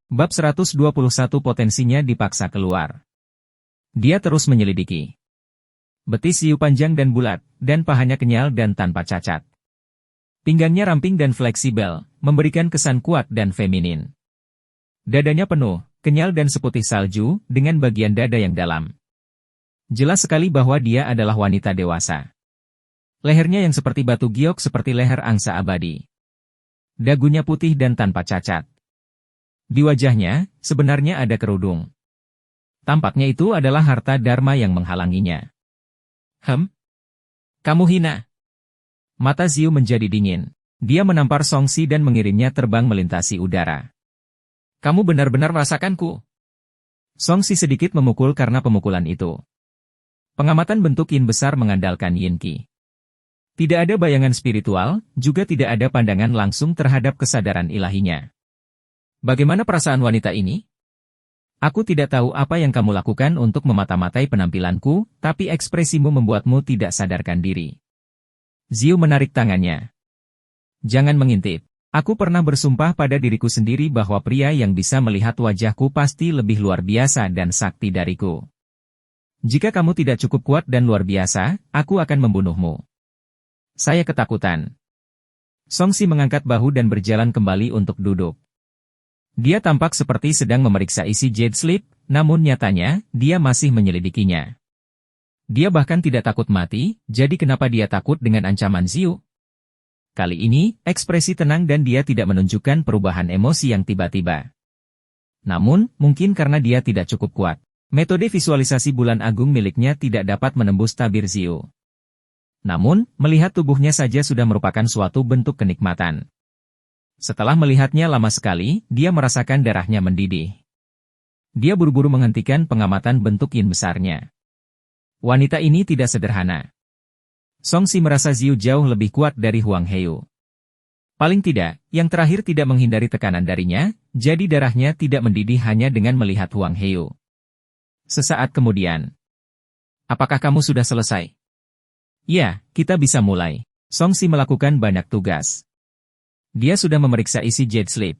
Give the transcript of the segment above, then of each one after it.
Bab 121 potensinya dipaksa keluar. Dia terus menyelidiki. Betis Ziyu panjang dan bulat, dan pahanya kenyal dan tanpa cacat. Pinggangnya ramping dan fleksibel, memberikan kesan kuat dan feminin. Dadanya penuh, kenyal dan seputih salju, dengan bagian dada yang dalam. Jelas sekali bahwa dia adalah wanita dewasa. Lehernya yang seperti batu giok seperti leher angsa abadi. Dagunya putih dan tanpa cacat. Di wajahnya, sebenarnya ada kerudung. Tampaknya itu adalah harta dharma yang menghalanginya. Kamu hina. Mata Ziyu menjadi dingin. Dia menampar Songxi dan mengirimnya terbang melintasi udara. Kamu benar-benar merasakanku. Songxi sedikit memukul karena pemukulan itu. Pengamatan bentuk yin besar mengandalkan yin qi. Tidak ada bayangan spiritual, juga tidak ada pandangan langsung terhadap kesadaran ilahinya. Bagaimana perasaan wanita ini? Aku tidak tahu apa yang kamu lakukan untuk memata-matai penampilanku, tapi ekspresimu membuatmu tidak sadarkan diri. Ziyu menarik tangannya. Jangan mengintip. Aku pernah bersumpah pada diriku sendiri bahwa pria yang bisa melihat wajahku pasti lebih luar biasa dan sakti dariku. Jika kamu tidak cukup kuat dan luar biasa, aku akan membunuhmu. Saya ketakutan. Songxi mengangkat bahu dan berjalan kembali untuk duduk. Dia tampak seperti sedang memeriksa isi Jade Slip, namun nyatanya, dia masih menyelidikinya. Dia bahkan tidak takut mati, jadi kenapa dia takut dengan ancaman Ziyu? Kali ini, ekspresi tenang dan dia tidak menunjukkan perubahan emosi yang tiba-tiba. Namun, mungkin karena dia tidak cukup kuat. Metode visualisasi bulan agung miliknya tidak dapat menembus tabir Ziyu. Namun, melihat tubuhnya saja sudah merupakan suatu bentuk kenikmatan. Setelah melihatnya lama sekali, dia merasakan darahnya mendidih. Dia buru-buru menghentikan pengamatan bentuk yin besarnya. Wanita ini tidak sederhana. Songxi merasa Ziyu jauh lebih kuat dari Huang Heyu. Paling tidak, yang terakhir tidak menghindari tekanan darinya, jadi darahnya tidak mendidih hanya dengan melihat Huang Heyu. Sesaat kemudian. Apakah kamu sudah selesai? Ya, kita bisa mulai. Songxi melakukan banyak tugas. Dia sudah memeriksa isi Jade Slip.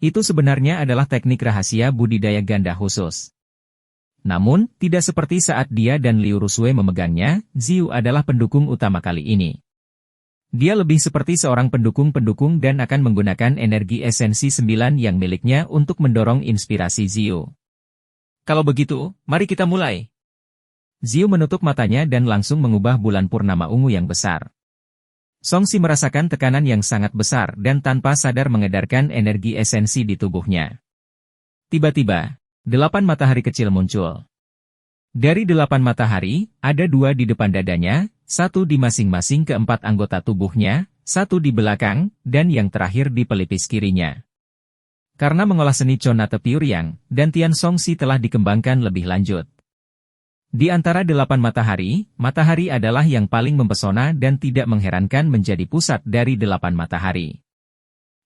Itu sebenarnya adalah teknik rahasia budidaya ganda khusus. Namun, tidak seperti saat dia dan Liu Rusue memegangnya, Ziyu adalah pendukung utama kali ini. Dia lebih seperti seorang pendukung-pendukung dan akan menggunakan energi esensi 9 yang miliknya untuk mendorong inspirasi Ziyu. Kalau begitu, mari kita mulai. Ziyu menutup matanya dan langsung mengubah bulan purnama ungu yang besar. Songxi merasakan tekanan yang sangat besar dan tanpa sadar mengedarkan energi esensi di tubuhnya. Tiba-tiba, 8 matahari kecil muncul. Dari 8 matahari, ada 2 di depan dadanya, 1 di masing-masing keempat anggota tubuhnya, 1 di belakang, dan yang terakhir di pelipis kirinya. Karena mengolah seni Chonate Pyuryang, dantian Songxi telah dikembangkan lebih lanjut. Di antara 8 matahari, matahari adalah yang paling mempesona dan tidak mengherankan menjadi pusat dari 8 matahari.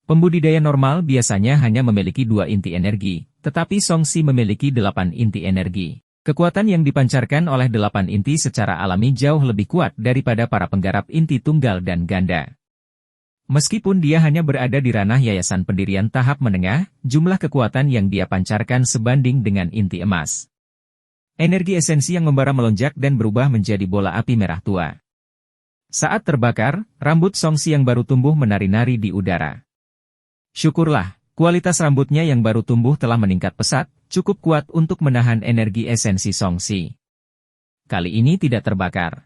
Pembudidaya normal biasanya hanya memiliki 2 inti energi, tetapi Songxi memiliki 8 inti energi. Kekuatan yang dipancarkan oleh 8 inti secara alami jauh lebih kuat daripada para penggarap inti tunggal dan ganda. Meskipun dia hanya berada di ranah yayasan pendirian tahap menengah, jumlah kekuatan yang dia pancarkan sebanding dengan inti emas. Energi esensi yang membara melonjak dan berubah menjadi bola api merah tua. Saat terbakar, rambut Songxi yang baru tumbuh menari-nari di udara. Syukurlah, kualitas rambutnya yang baru tumbuh telah meningkat pesat, cukup kuat untuk menahan energi esensi Songxi. Kali ini tidak terbakar.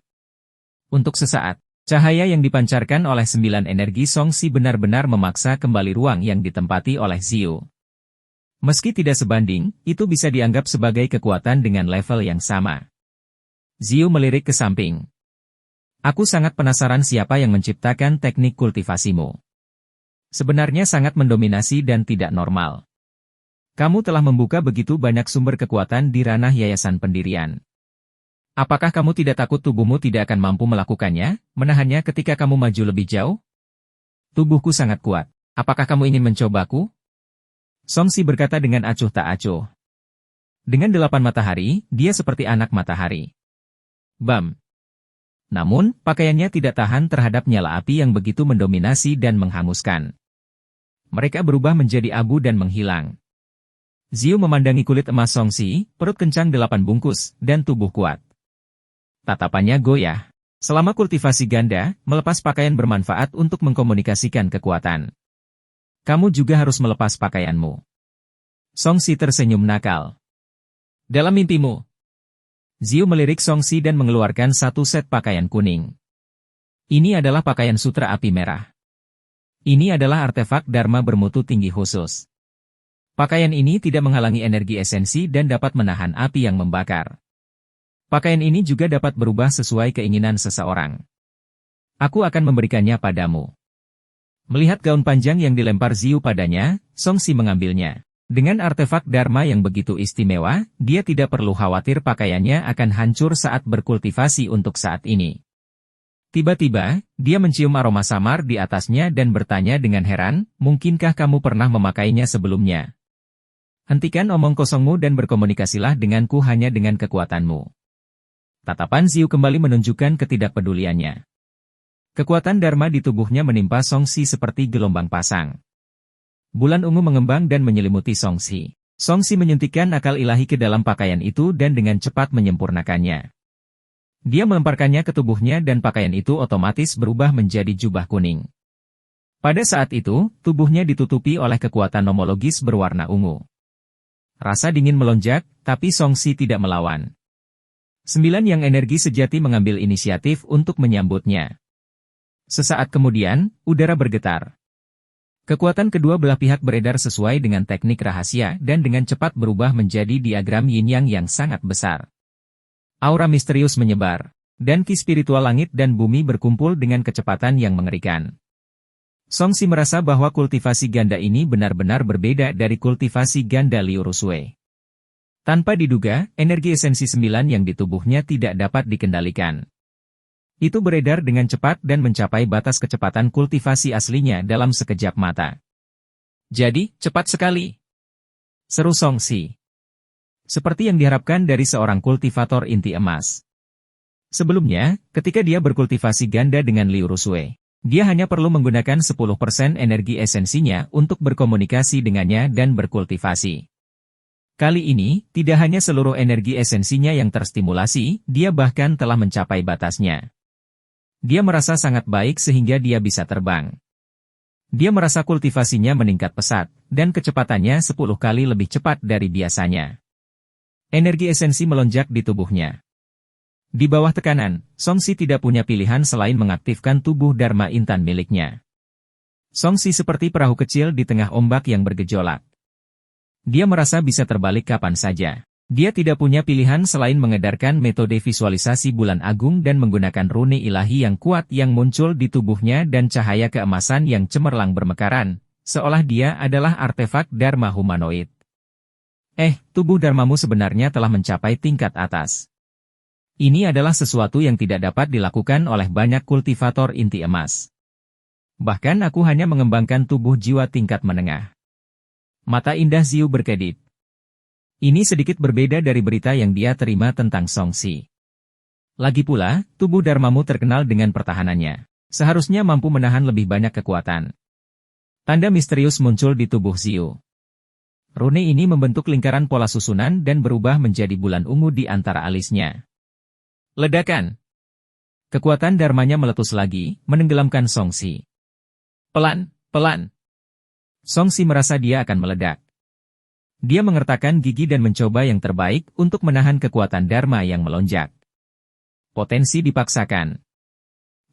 Untuk sesaat, cahaya yang dipancarkan oleh 9 energi Songxi benar-benar memaksa kembali ruang yang ditempati oleh Ziyu. Meski tidak sebanding, itu bisa dianggap sebagai kekuatan dengan level yang sama. Ziyu melirik ke samping. Aku sangat penasaran siapa yang menciptakan teknik kultivasimu. Sebenarnya sangat mendominasi dan tidak normal. Kamu telah membuka begitu banyak sumber kekuatan di ranah yayasan pendirian. Apakah kamu tidak takut tubuhmu tidak akan mampu melakukannya, menahannya ketika kamu maju lebih jauh? Tubuhku sangat kuat. Apakah kamu ingin mencobaku? Songxi berkata dengan acuh tak acuh. Dengan 8 matahari, dia seperti anak matahari. Bam! Namun, pakaiannya tidak tahan terhadap nyala api yang begitu mendominasi dan menghanguskan. Mereka berubah menjadi abu dan menghilang. Ziu memandangi kulit emas Songxi, perut kencang 8 bungkus, dan tubuh kuat. Tatapannya goyah. Selama kultivasi ganda, melepas pakaian bermanfaat untuk mengkomunikasikan kekuatan. Kamu juga harus melepas pakaianmu. Songxi tersenyum nakal. Dalam mimpimu, Ziu melirik Songxi dan mengeluarkan satu set pakaian kuning. Ini adalah pakaian sutra api merah. Ini adalah artefak Dharma bermutu tinggi khusus. Pakaian ini tidak menghalangi energi esensi dan dapat menahan api yang membakar. Pakaian ini juga dapat berubah sesuai keinginan seseorang. Aku akan memberikannya padamu. Melihat gaun panjang yang dilempar Ziu padanya, Songxi mengambilnya. Dengan artefak Dharma yang begitu istimewa, dia tidak perlu khawatir pakaiannya akan hancur saat berkultivasi untuk saat ini. Tiba-tiba, dia mencium aroma samar di atasnya dan bertanya dengan heran, mungkinkah kamu pernah memakainya sebelumnya? Hentikan omong kosongmu dan berkomunikasilah denganku hanya dengan kekuatanmu. Tatapan Ziu kembali menunjukkan ketidakpeduliannya. Kekuatan Dharma di tubuhnya menimpa Songxi seperti gelombang pasang. Bulan ungu mengembang dan menyelimuti Songxi. Songxi menyuntikkan akal ilahi ke dalam pakaian itu dan dengan cepat menyempurnakannya. Dia melemparkannya ke tubuhnya dan pakaian itu otomatis berubah menjadi jubah kuning. Pada saat itu, tubuhnya ditutupi oleh kekuatan nomologis berwarna ungu. Rasa dingin melonjak, tapi Songxi tidak melawan. 9 yang energi sejati mengambil inisiatif untuk menyambutnya. Sesaat kemudian, udara bergetar. Kekuatan kedua belah pihak beredar sesuai dengan teknik rahasia dan dengan cepat berubah menjadi diagram yin-yang yang sangat besar. Aura misterius menyebar, dan ki spiritual langit dan bumi berkumpul dengan kecepatan yang mengerikan. Songxi merasa bahwa kultivasi ganda ini benar-benar berbeda dari kultivasi ganda Liu Rusui. Tanpa diduga, energi esensi 9 yang di tubuhnya tidak dapat dikendalikan. Itu beredar dengan cepat dan mencapai batas kecepatan kultivasi aslinya dalam sekejap mata. Jadi, cepat sekali, seru Songxi. Seperti yang diharapkan dari seorang kultivator inti emas. Sebelumnya, ketika dia berkultivasi ganda dengan Liu Rusui, dia hanya perlu menggunakan 10% energi esensinya untuk berkomunikasi dengannya dan berkultivasi. Kali ini, tidak hanya seluruh energi esensinya yang terstimulasi, dia bahkan telah mencapai batasnya. Dia merasa sangat baik sehingga dia bisa terbang. Dia merasa kultivasinya meningkat pesat, dan kecepatannya 10 kali lebih cepat dari biasanya. Energi esensi melonjak di tubuhnya. Di bawah tekanan, Songxi tidak punya pilihan selain mengaktifkan tubuh Dharma Intan miliknya. Songxi seperti perahu kecil di tengah ombak yang bergejolak. Dia merasa bisa terbalik kapan saja. Dia tidak punya pilihan selain mengedarkan metode visualisasi bulan agung dan menggunakan rune ilahi yang kuat yang muncul di tubuhnya dan cahaya keemasan yang cemerlang bermekaran, seolah dia adalah artefak Dharma humanoid. Tubuh Dharmamu sebenarnya telah mencapai tingkat atas. Ini adalah sesuatu yang tidak dapat dilakukan oleh banyak kultivator inti emas. Bahkan aku hanya mengembangkan tubuh jiwa tingkat menengah. Mata indah Ziu berkedip. Ini sedikit berbeda dari berita yang dia terima tentang Songxi. Lagi pula, tubuh Dharmamu terkenal dengan pertahanannya. Seharusnya mampu menahan lebih banyak kekuatan. Tanda misterius muncul di tubuh Ziu. Rune ini membentuk lingkaran pola susunan dan berubah menjadi bulan ungu di antara alisnya. Ledakan. Kekuatan Dharmanya meletus lagi, menenggelamkan Songxi. Pelan, pelan. Songxi merasa dia akan meledak. Dia mengertakkan gigi dan mencoba yang terbaik untuk menahan kekuatan Dharma yang melonjak. Potensi dipaksakan.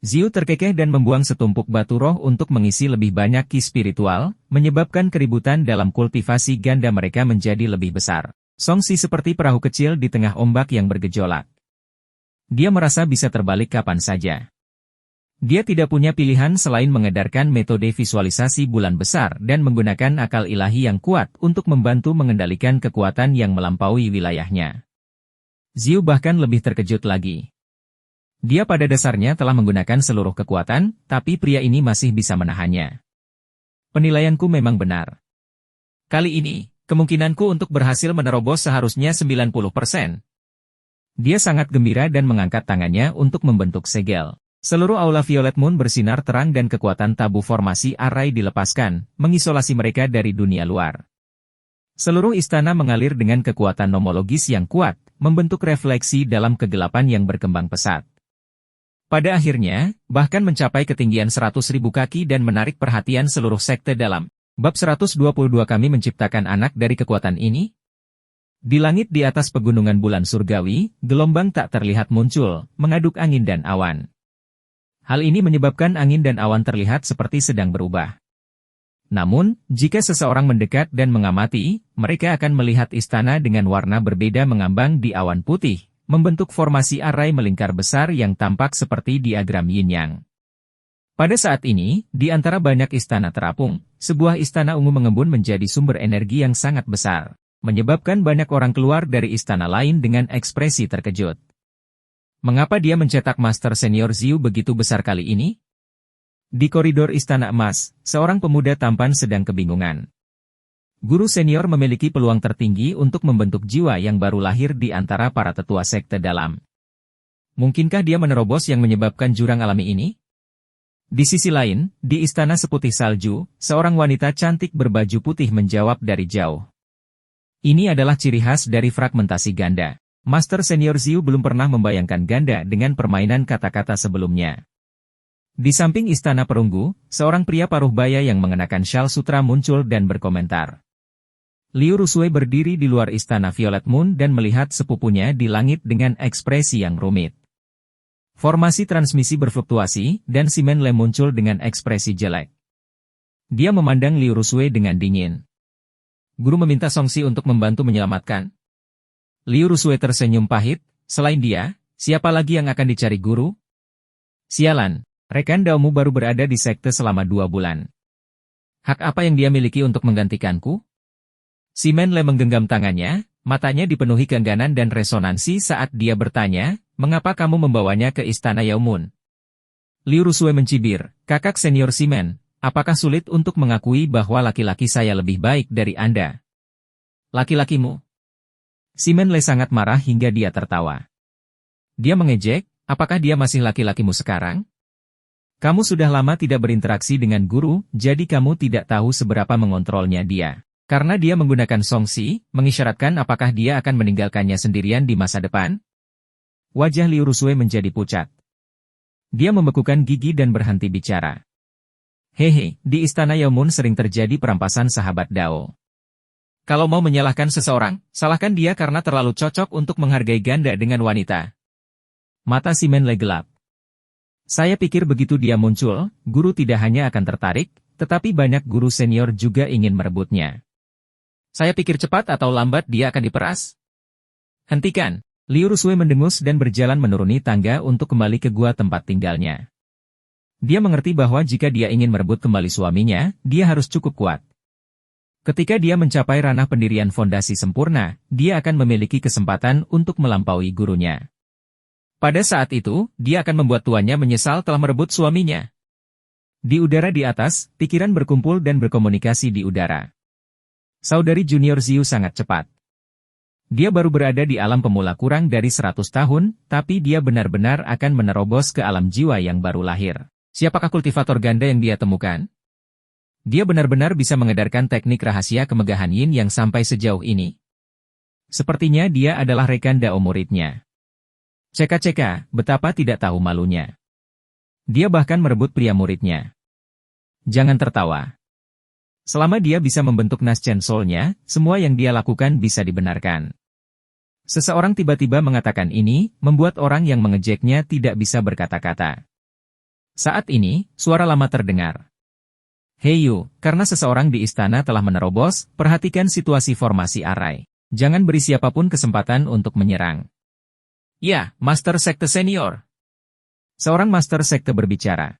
Ziu terkekeh dan membuang setumpuk batu roh untuk mengisi lebih banyak ki spiritual, menyebabkan keributan dalam kultivasi ganda mereka menjadi lebih besar. Songxi seperti perahu kecil di tengah ombak yang bergejolak. Dia merasa bisa terbalik kapan saja. Dia tidak punya pilihan selain mengedarkan metode visualisasi bulan besar dan menggunakan akal ilahi yang kuat untuk membantu mengendalikan kekuatan yang melampaui wilayahnya. Ziu bahkan lebih terkejut lagi. Dia pada dasarnya telah menggunakan seluruh kekuatan, tapi pria ini masih bisa menahannya. Penilaianku memang benar. Kali ini, kemungkinanku untuk berhasil menerobos seharusnya 90%. Dia sangat gembira dan mengangkat tangannya untuk membentuk segel. Seluruh aula Violet Moon bersinar terang dan kekuatan tabu formasi arai dilepaskan, mengisolasi mereka dari dunia luar. Seluruh istana mengalir dengan kekuatan nomologis yang kuat, membentuk refleksi dalam kegelapan yang berkembang pesat. Pada akhirnya, bahkan mencapai ketinggian 100.000 kaki dan menarik perhatian seluruh sekte dalam. Bab 122 kami menciptakan anak dari kekuatan ini? Di langit di atas pegunungan bulan surgawi, gelombang tak terlihat muncul, mengaduk angin dan awan. Hal ini menyebabkan angin dan awan terlihat seperti sedang berubah. Namun, jika seseorang mendekat dan mengamati, mereka akan melihat istana dengan warna berbeda mengambang di awan putih, membentuk formasi arai melingkar besar yang tampak seperti diagram yin-yang. Pada saat ini, di antara banyak istana terapung, sebuah istana ungu mengembun menjadi sumber energi yang sangat besar, menyebabkan banyak orang keluar dari istana lain dengan ekspresi terkejut. Mengapa dia mencetak Master Senior Ziu begitu besar kali ini? Di koridor Istana Emas, seorang pemuda tampan sedang kebingungan. Guru senior memiliki peluang tertinggi untuk membentuk jiwa yang baru lahir di antara para tetua sekte dalam. Mungkinkah dia menerobos yang menyebabkan jurang alami ini? Di sisi lain, di Istana Seputih Salju, seorang wanita cantik berbaju putih menjawab dari jauh. Ini adalah ciri khas dari fragmentasi ganda. Master Senior Ziu belum pernah membayangkan ganda dengan permainan kata-kata sebelumnya. Di samping istana perunggu, seorang pria paruh baya yang mengenakan syal sutra muncul dan berkomentar. Liu Rusui berdiri di luar istana Violet Moon dan melihat sepupunya di langit dengan ekspresi yang rumit. Formasi transmisi berfluktuasi, dan Simen Le muncul dengan ekspresi jelek. Dia memandang Liu Rusui dengan dingin. Guru meminta Songxi untuk membantu menyelamatkan. Liu Rusui tersenyum pahit, selain dia, siapa lagi yang akan dicari guru? Sialan. Rekan Daomu baru berada di sekte selama 2 bulan. Hak apa yang dia miliki untuk menggantikanku? Simen Le menggenggam tangannya, matanya dipenuhi keengganan dan resonansi saat dia bertanya, mengapa kamu membawanya ke istana Yaomun? Liu Rusui mencibir, kakak senior Simen, apakah sulit untuk mengakui bahwa laki-laki saya lebih baik dari Anda? Laki-lakimu? Simen Le sangat marah hingga dia tertawa. Dia mengejek, apakah dia masih laki-lakimu sekarang? Kamu sudah lama tidak berinteraksi dengan guru, jadi kamu tidak tahu seberapa mengontrolnya dia. Karena dia menggunakan Songxi, mengisyaratkan apakah dia akan meninggalkannya sendirian di masa depan? Wajah Liu Rusui menjadi pucat. Dia membekukan gigi dan berhenti bicara. Hehe, di istana Yaomun sering terjadi perampasan sahabat Dao. Kalau mau menyalahkan seseorang, salahkan dia karena terlalu cocok untuk menghargai ganda dengan wanita. Mata Simen Le gelap. Saya pikir begitu dia muncul, guru tidak hanya akan tertarik, tetapi banyak guru senior juga ingin merebutnya. Saya pikir cepat atau lambat dia akan diperas. Hentikan. Liu Rusui mendengus dan berjalan menuruni tangga untuk kembali ke gua tempat tinggalnya. Dia mengerti bahwa jika dia ingin merebut kembali suaminya, dia harus cukup kuat. Ketika dia mencapai ranah pendirian fondasi sempurna, dia akan memiliki kesempatan untuk melampaui gurunya. Pada saat itu, dia akan membuat tuannya menyesal telah merebut suaminya. Di udara di atas, pikiran berkumpul dan berkomunikasi di udara. Saudari Junior Ziu sangat cepat. Dia baru berada di alam pemula kurang dari 100 tahun, tapi dia benar-benar akan menerobos ke alam jiwa yang baru lahir. Siapakah kultivator ganda yang dia temukan? Dia benar-benar bisa mengedarkan teknik rahasia kemegahan Yin yang sampai sejauh ini. Sepertinya dia adalah rekan Dao muridnya. Ceka-ceka, betapa tidak tahu malunya. Dia bahkan merebut pria muridnya. Jangan tertawa. Selama dia bisa membentuk Naschen Soul-nya, semua yang dia lakukan bisa dibenarkan. Seseorang tiba-tiba mengatakan ini, membuat orang yang mengejeknya tidak bisa berkata-kata. Saat ini, suara lama terdengar. Hei Yu, karena seseorang di istana telah menerobos, perhatikan situasi formasi arai. Jangan beri siapapun kesempatan untuk menyerang. Ya, Master Sekte Senior. Seorang Master Sekte berbicara.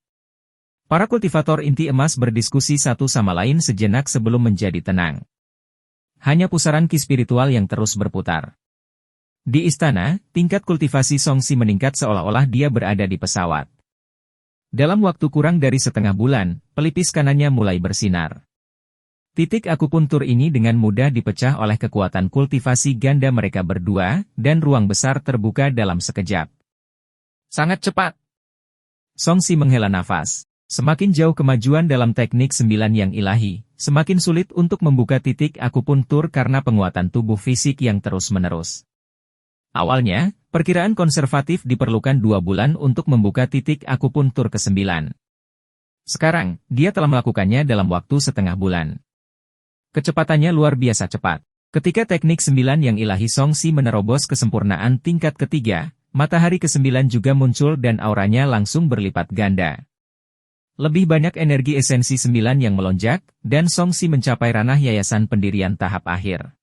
Para kultivator inti emas berdiskusi satu sama lain sejenak sebelum menjadi tenang. Hanya pusaran ki spiritual yang terus berputar. Di istana, tingkat kultivasi Songxi meningkat seolah-olah dia berada di pesawat. Dalam waktu kurang dari setengah bulan, pelipis kanannya mulai bersinar. Titik akupuntur ini dengan mudah dipecah oleh kekuatan kultivasi ganda mereka berdua, dan ruang besar terbuka dalam sekejap. Sangat cepat. Songxi menghela nafas. Semakin jauh kemajuan dalam teknik 9 yang ilahi, Semakin sulit untuk membuka titik akupuntur karena penguatan tubuh fisik yang terus-menerus. Awalnya, perkiraan konservatif diperlukan 2 bulan untuk membuka titik akupuntur ke-9. Sekarang, dia telah melakukannya dalam waktu setengah bulan. Kecepatannya luar biasa cepat. Ketika teknik 9 yang ilahi Songsi menerobos kesempurnaan tingkat ketiga, matahari ke-9 juga muncul dan auranya langsung berlipat ganda. Lebih banyak energi esensi 9 yang melonjak, dan Songsi mencapai ranah yayasan pendirian tahap akhir.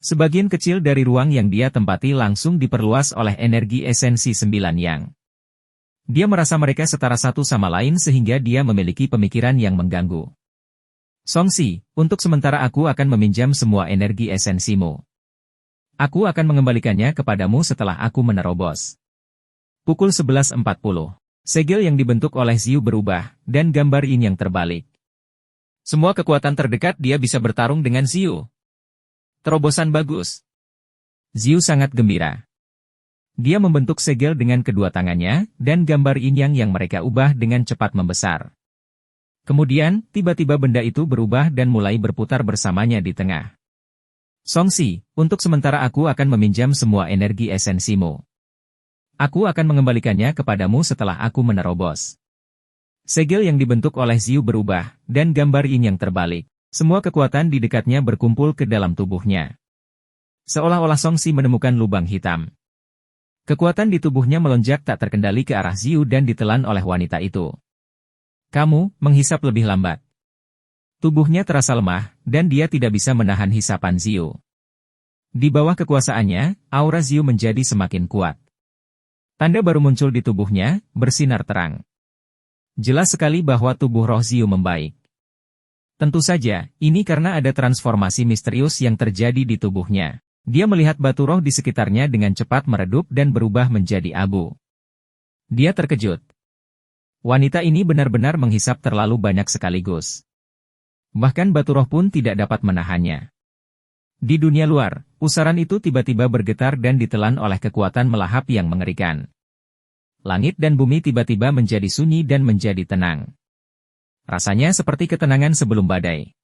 Sebagian kecil dari ruang yang dia tempati langsung diperluas oleh energi esensi 9 yang. Dia merasa mereka setara satu sama lain sehingga dia memiliki pemikiran yang mengganggu. Songsi, untuk sementara aku akan meminjam semua energi esensimu. Aku akan mengembalikannya kepadamu setelah aku menerobos. Pukul 11.40. Segel yang dibentuk oleh Ziyu berubah, dan gambar Yin yang terbalik. Semua kekuatan terdekat dia bisa bertarung dengan Ziyu. Terobosan bagus. Ziyu sangat gembira. Dia membentuk segel dengan kedua tangannya, dan gambar yin yang mereka ubah dengan cepat membesar. Kemudian, tiba-tiba benda itu berubah dan mulai berputar bersamanya di tengah. Songsi, untuk sementara aku akan meminjam semua energi esensimu. Aku akan mengembalikannya kepadamu setelah aku menerobos. Segel yang dibentuk oleh Ziyu berubah, dan gambar yin yang terbalik. Semua kekuatan di dekatnya berkumpul ke dalam tubuhnya. Seolah-olah Songsi menemukan lubang hitam. Kekuatan di tubuhnya melonjak tak terkendali ke arah Ziyu dan ditelan oleh wanita itu. Kamu menghisap lebih lambat. Tubuhnya terasa lemah, dan dia tidak bisa menahan hisapan Ziyu. Di bawah kekuasaannya, aura Ziyu menjadi semakin kuat. Tanda baru muncul di tubuhnya, bersinar terang. Jelas sekali bahwa tubuh roh Ziyu membaik. Tentu saja, ini karena ada transformasi misterius yang terjadi di tubuhnya. Dia melihat batu roh di sekitarnya dengan cepat meredup dan berubah menjadi abu. Dia terkejut. Wanita ini benar-benar menghisap terlalu banyak sekaligus. Bahkan batu roh pun tidak dapat menahannya. Di dunia luar, pusaran itu tiba-tiba bergetar dan ditelan oleh kekuatan melahap yang mengerikan. Langit dan bumi tiba-tiba menjadi sunyi dan menjadi tenang. Rasanya seperti ketenangan sebelum badai.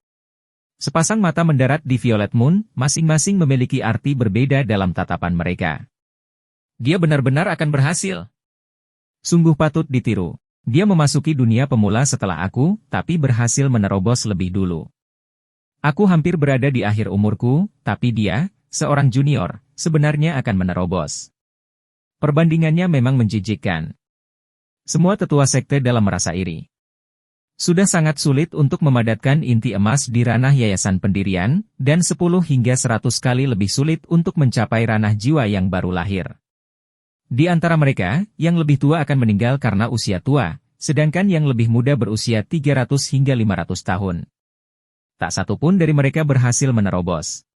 Sepasang mata mendarat di Violet Moon, masing-masing memiliki arti berbeda dalam tatapan mereka. Dia benar-benar akan berhasil. Sungguh patut ditiru. Dia memasuki dunia pemula setelah aku, tapi berhasil menerobos lebih dulu. Aku hampir berada di akhir umurku, tapi dia, seorang junior, sebenarnya akan menerobos. Perbandingannya memang menjijikkan. Semua tetua sekte dalam merasa iri. Sudah sangat sulit untuk memadatkan inti emas di ranah yayasan pendirian, dan 10 hingga 100 kali lebih sulit untuk mencapai ranah jiwa yang baru lahir. Di antara mereka, yang lebih tua akan meninggal karena usia tua, sedangkan yang lebih muda berusia 300 hingga 500 tahun. Tak satu pun dari mereka berhasil menerobos.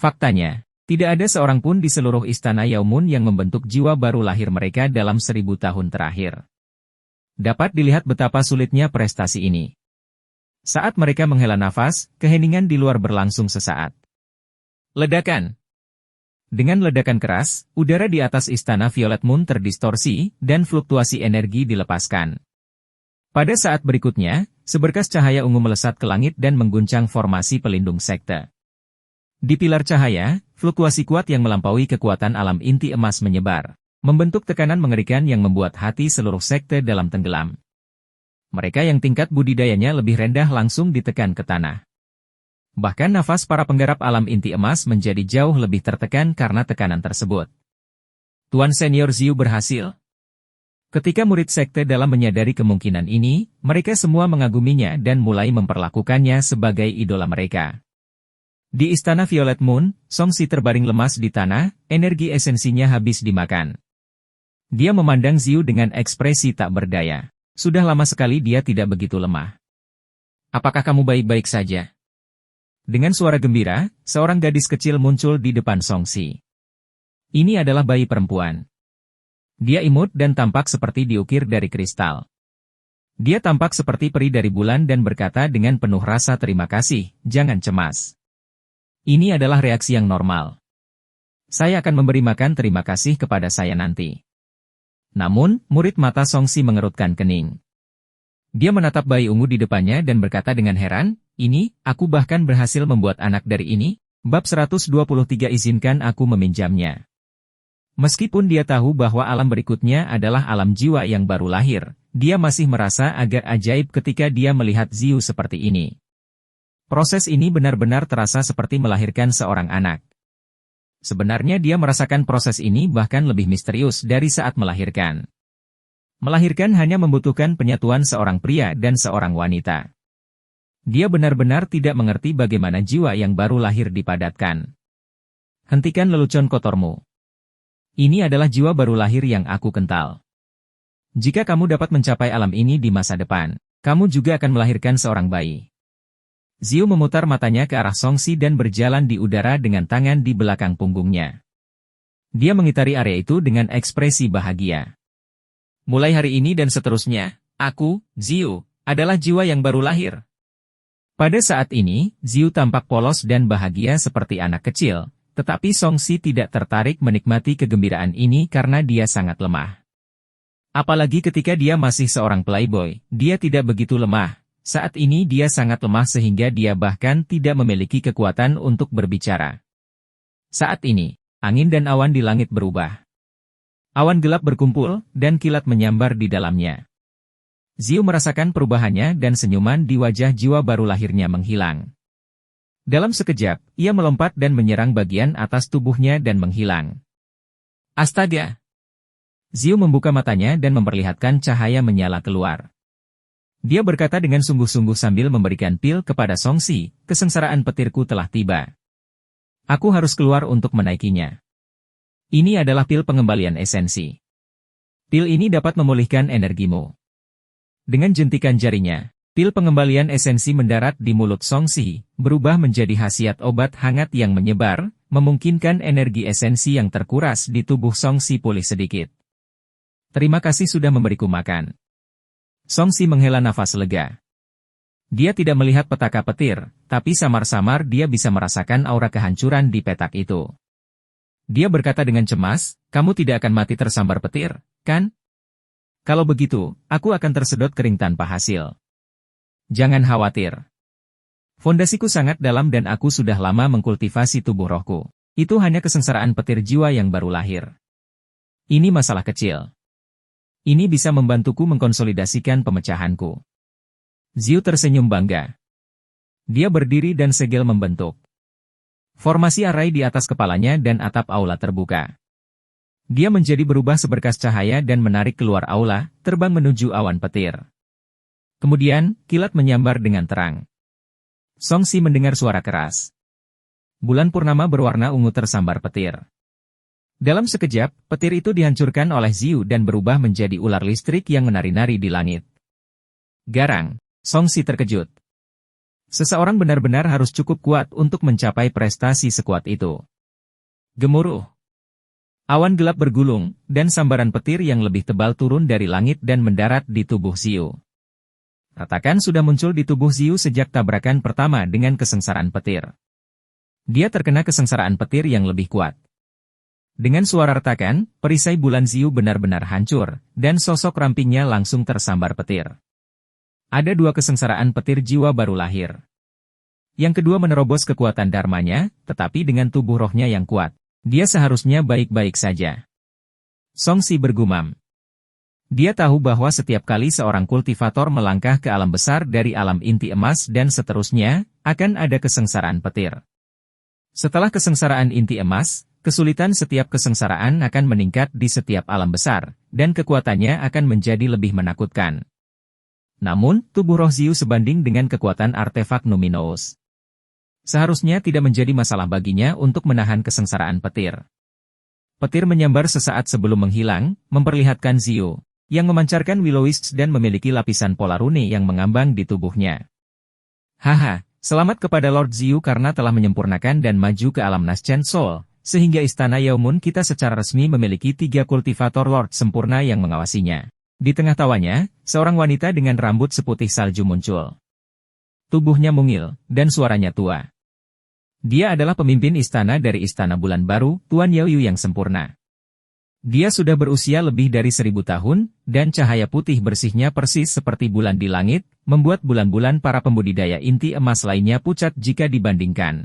Faktanya, tidak ada seorang pun di seluruh istana Yaumun yang membentuk jiwa baru lahir mereka dalam 1000 tahun terakhir. Dapat dilihat betapa sulitnya prestasi ini. Saat mereka menghela nafas, keheningan di luar berlangsung sesaat. Ledakan. Dengan ledakan keras, udara di atas istana Violet Moon terdistorsi, dan fluktuasi energi dilepaskan. Pada saat berikutnya, seberkas cahaya ungu melesat ke langit dan mengguncang formasi pelindung sekte. Di pilar cahaya, fluktuasi kuat yang melampaui kekuatan alam inti emas menyebar. Membentuk tekanan mengerikan yang membuat hati seluruh sekte dalam tenggelam. Mereka yang tingkat budidayanya lebih rendah langsung ditekan ke tanah. Bahkan nafas para penggarap alam inti emas menjadi jauh lebih tertekan karena tekanan tersebut. Tuan Senior Ziyu berhasil. Ketika murid sekte dalam menyadari kemungkinan ini, mereka semua mengaguminya dan mulai memperlakukannya sebagai idola mereka. Di istana Violet Moon, Songsi terbaring lemas di tanah, energi esensinya habis dimakan. Dia memandang Ziyu dengan ekspresi tak berdaya. Sudah lama sekali dia tidak begitu lemah. Apakah kamu baik-baik saja? Dengan suara gembira, seorang gadis kecil muncul di depan Songsi. Ini adalah bayi perempuan. Dia imut dan tampak seperti diukir dari kristal. Dia tampak seperti peri dari bulan dan berkata dengan penuh rasa terima kasih, jangan cemas. Ini adalah reaksi yang normal. Saya akan memberi makan terima kasih kepada saya nanti. Namun, murid mata Songsi mengerutkan kening. Dia menatap bayi ungu di depannya dan berkata dengan heran, "Ini, aku bahkan berhasil membuat anak dari ini?" Bab 123 izinkan aku meminjamnya. Meskipun dia tahu bahwa alam berikutnya adalah alam jiwa yang baru lahir, dia masih merasa agak ajaib ketika dia melihat Ziu seperti ini. Proses ini benar-benar terasa seperti melahirkan seorang anak. Sebenarnya dia merasakan proses ini bahkan lebih misterius dari saat melahirkan. Melahirkan hanya membutuhkan penyatuan seorang pria dan seorang wanita. Dia benar-benar tidak mengerti bagaimana jiwa yang baru lahir dipadatkan. Hentikan lelucon kotormu. Ini adalah jiwa baru lahir yang aku kental. Jika kamu dapat mencapai alam ini di masa depan, kamu juga akan melahirkan seorang bayi. Ziu memutar matanya ke arah Songxi dan berjalan di udara dengan tangan di belakang punggungnya. Dia mengitari area itu dengan ekspresi bahagia. Mulai hari ini dan seterusnya, aku, Ziu, adalah jiwa yang baru lahir. Pada saat ini, Ziu tampak polos dan bahagia seperti anak kecil, tetapi Songxi tidak tertarik menikmati kegembiraan ini karena dia sangat lemah. Apalagi ketika dia masih seorang playboy, dia tidak begitu lemah. Saat ini dia sangat lemah sehingga dia bahkan tidak memiliki kekuatan untuk berbicara. Saat ini, angin dan awan di langit berubah. Awan gelap berkumpul, dan kilat menyambar di dalamnya. Ziu merasakan perubahannya dan senyuman di wajah jiwa baru lahirnya menghilang. Dalam sekejap, ia melompat dan menyerang bagian atas tubuhnya dan menghilang. Astaga! Ziu membuka matanya dan memperlihatkan cahaya menyala keluar. Dia berkata dengan sungguh-sungguh sambil memberikan pil kepada Songxi, kesengsaraan petirku telah tiba. Aku harus keluar untuk menaikinya. Ini adalah pil pengembalian esensi. Pil ini dapat memulihkan energimu. Dengan jentikan jarinya, pil pengembalian esensi mendarat di mulut Songxi, berubah menjadi khasiat obat hangat yang menyebar, memungkinkan energi esensi yang terkuras di tubuh Songxi pulih sedikit. Terima kasih sudah memberiku makan. Songxi menghela nafas lega. Dia tidak melihat petaka petir, tapi samar-samar dia bisa merasakan aura kehancuran di petak itu. Dia berkata dengan cemas, "Kamu tidak akan mati tersambar petir, kan? Kalau begitu, aku akan tersedot kering tanpa hasil. Jangan khawatir. Fondasiku sangat dalam dan aku sudah lama mengkultivasi tubuh rohku. Itu hanya kesengsaraan petir jiwa yang baru lahir. Ini masalah kecil. Ini bisa membantuku mengkonsolidasikan pemecahanku." Ziu tersenyum bangga. Dia berdiri dan segel membentuk. Formasi arai di atas kepalanya dan atap aula terbuka. Dia menjadi berubah seberkas cahaya dan menarik keluar aula, terbang menuju awan petir. Kemudian, kilat menyambar dengan terang. Songxi mendengar suara keras. Bulan purnama berwarna ungu tersambar petir. Dalam sekejap, petir itu dihancurkan oleh Ziu dan berubah menjadi ular listrik yang menari-nari di langit. Garang, Songxi terkejut. Seseorang benar-benar harus cukup kuat untuk mencapai prestasi sekuat itu. Gemuruh. Awan gelap bergulung, dan sambaran petir yang lebih tebal turun dari langit dan mendarat di tubuh Ziu. Retakan sudah muncul di tubuh Ziu sejak tabrakan pertama dengan kesengsaraan petir. Dia terkena kesengsaraan petir yang lebih kuat. Dengan suara retakan, perisai bulan Ziu benar-benar hancur, dan sosok rampingnya langsung tersambar petir. Ada dua kesengsaraan petir jiwa baru lahir. Yang kedua menerobos kekuatan dharmanya, tetapi dengan tubuh rohnya yang kuat. Dia seharusnya baik-baik saja. Songxi bergumam. Dia tahu bahwa setiap kali seorang kultivator melangkah ke alam besar dari alam inti emas dan seterusnya, akan ada kesengsaraan petir. Setelah kesengsaraan inti emas, kesulitan setiap kesengsaraan akan meningkat di setiap alam besar, dan kekuatannya akan menjadi lebih menakutkan. Namun, tubuh roh Ziu sebanding dengan kekuatan artefak Numinous. Seharusnya tidak menjadi masalah baginya untuk menahan kesengsaraan petir. Petir menyambar sesaat sebelum menghilang, memperlihatkan Ziu, yang memancarkan Will-O-Wisps dan memiliki lapisan pola rune yang mengambang di tubuhnya. Haha, selamat kepada Lord Ziu karena telah menyempurnakan dan maju ke alam Naschen Soul, sehingga istana Yaomun kita secara resmi memiliki 3 kultivator Lord sempurna yang mengawasinya. Di tengah tawanya, seorang wanita dengan rambut seputih salju muncul. Tubuhnya mungil, dan suaranya tua. Dia adalah pemimpin istana dari Istana Bulan Baru, Tuan Yaoyu yang sempurna. Dia sudah berusia lebih dari 1.000 tahun, dan cahaya putih bersihnya persis seperti bulan di langit, membuat bulan-bulan para pembudidaya inti emas lainnya pucat jika dibandingkan.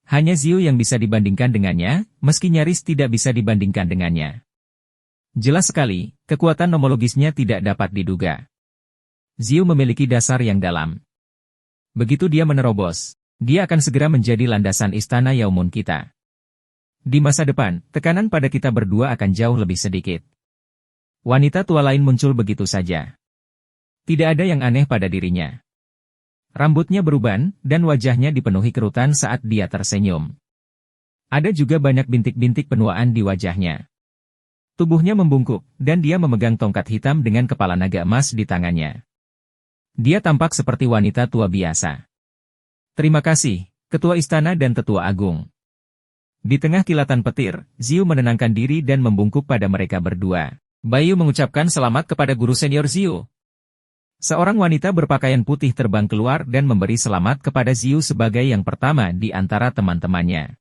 Hanya Xiu yang bisa dibandingkan dengannya, meski nyaris tidak bisa dibandingkan dengannya. Jelas sekali, kekuatan nomologisnya tidak dapat diduga. Xiu memiliki dasar yang dalam. Begitu dia menerobos, dia akan segera menjadi landasan istana Yaomun kita. Di masa depan, tekanan pada kita berdua akan jauh lebih sedikit. Wanita tua lain muncul begitu saja. Tidak ada yang aneh pada dirinya. Rambutnya beruban, dan wajahnya dipenuhi kerutan saat dia tersenyum. Ada juga banyak bintik-bintik penuaan di wajahnya. Tubuhnya membungkuk, dan dia memegang tongkat hitam dengan kepala naga emas di tangannya. Dia tampak seperti wanita tua biasa. Terima kasih, Ketua Istana dan Tetua Agung. Di tengah kilatan petir, Xiu menenangkan diri dan membungkuk pada mereka berdua. Bayu mengucapkan selamat kepada guru senior Xiu. Seorang wanita berpakaian putih terbang keluar dan memberi selamat kepada Xiu sebagai yang pertama di antara teman-temannya.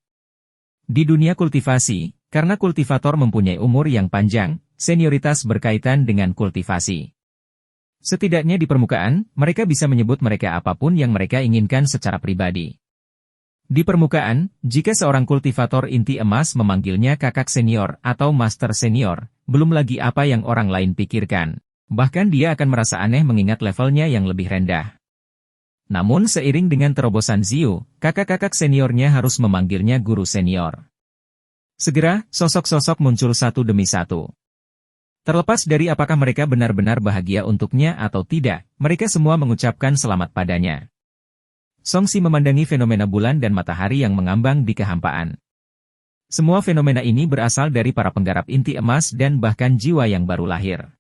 Di dunia kultivasi, karena kultivator mempunyai umur yang panjang, senioritas berkaitan dengan kultivasi. Setidaknya di permukaan, mereka bisa menyebut mereka apapun yang mereka inginkan secara pribadi. Di permukaan, jika seorang kultivator inti emas memanggilnya kakak senior atau master senior, belum lagi apa yang orang lain pikirkan. Bahkan dia akan merasa aneh mengingat levelnya yang lebih rendah. Namun seiring dengan terobosan Xiu, kakak-kakak seniornya harus memanggilnya guru senior. Segera, sosok-sosok muncul satu demi satu. Terlepas dari apakah mereka benar-benar bahagia untuknya atau tidak, mereka semua mengucapkan selamat padanya. Songxi memandangi fenomena bulan dan matahari yang mengambang di kehampaan. Semua fenomena ini berasal dari para penggarap inti emas dan bahkan jiwa yang baru lahir.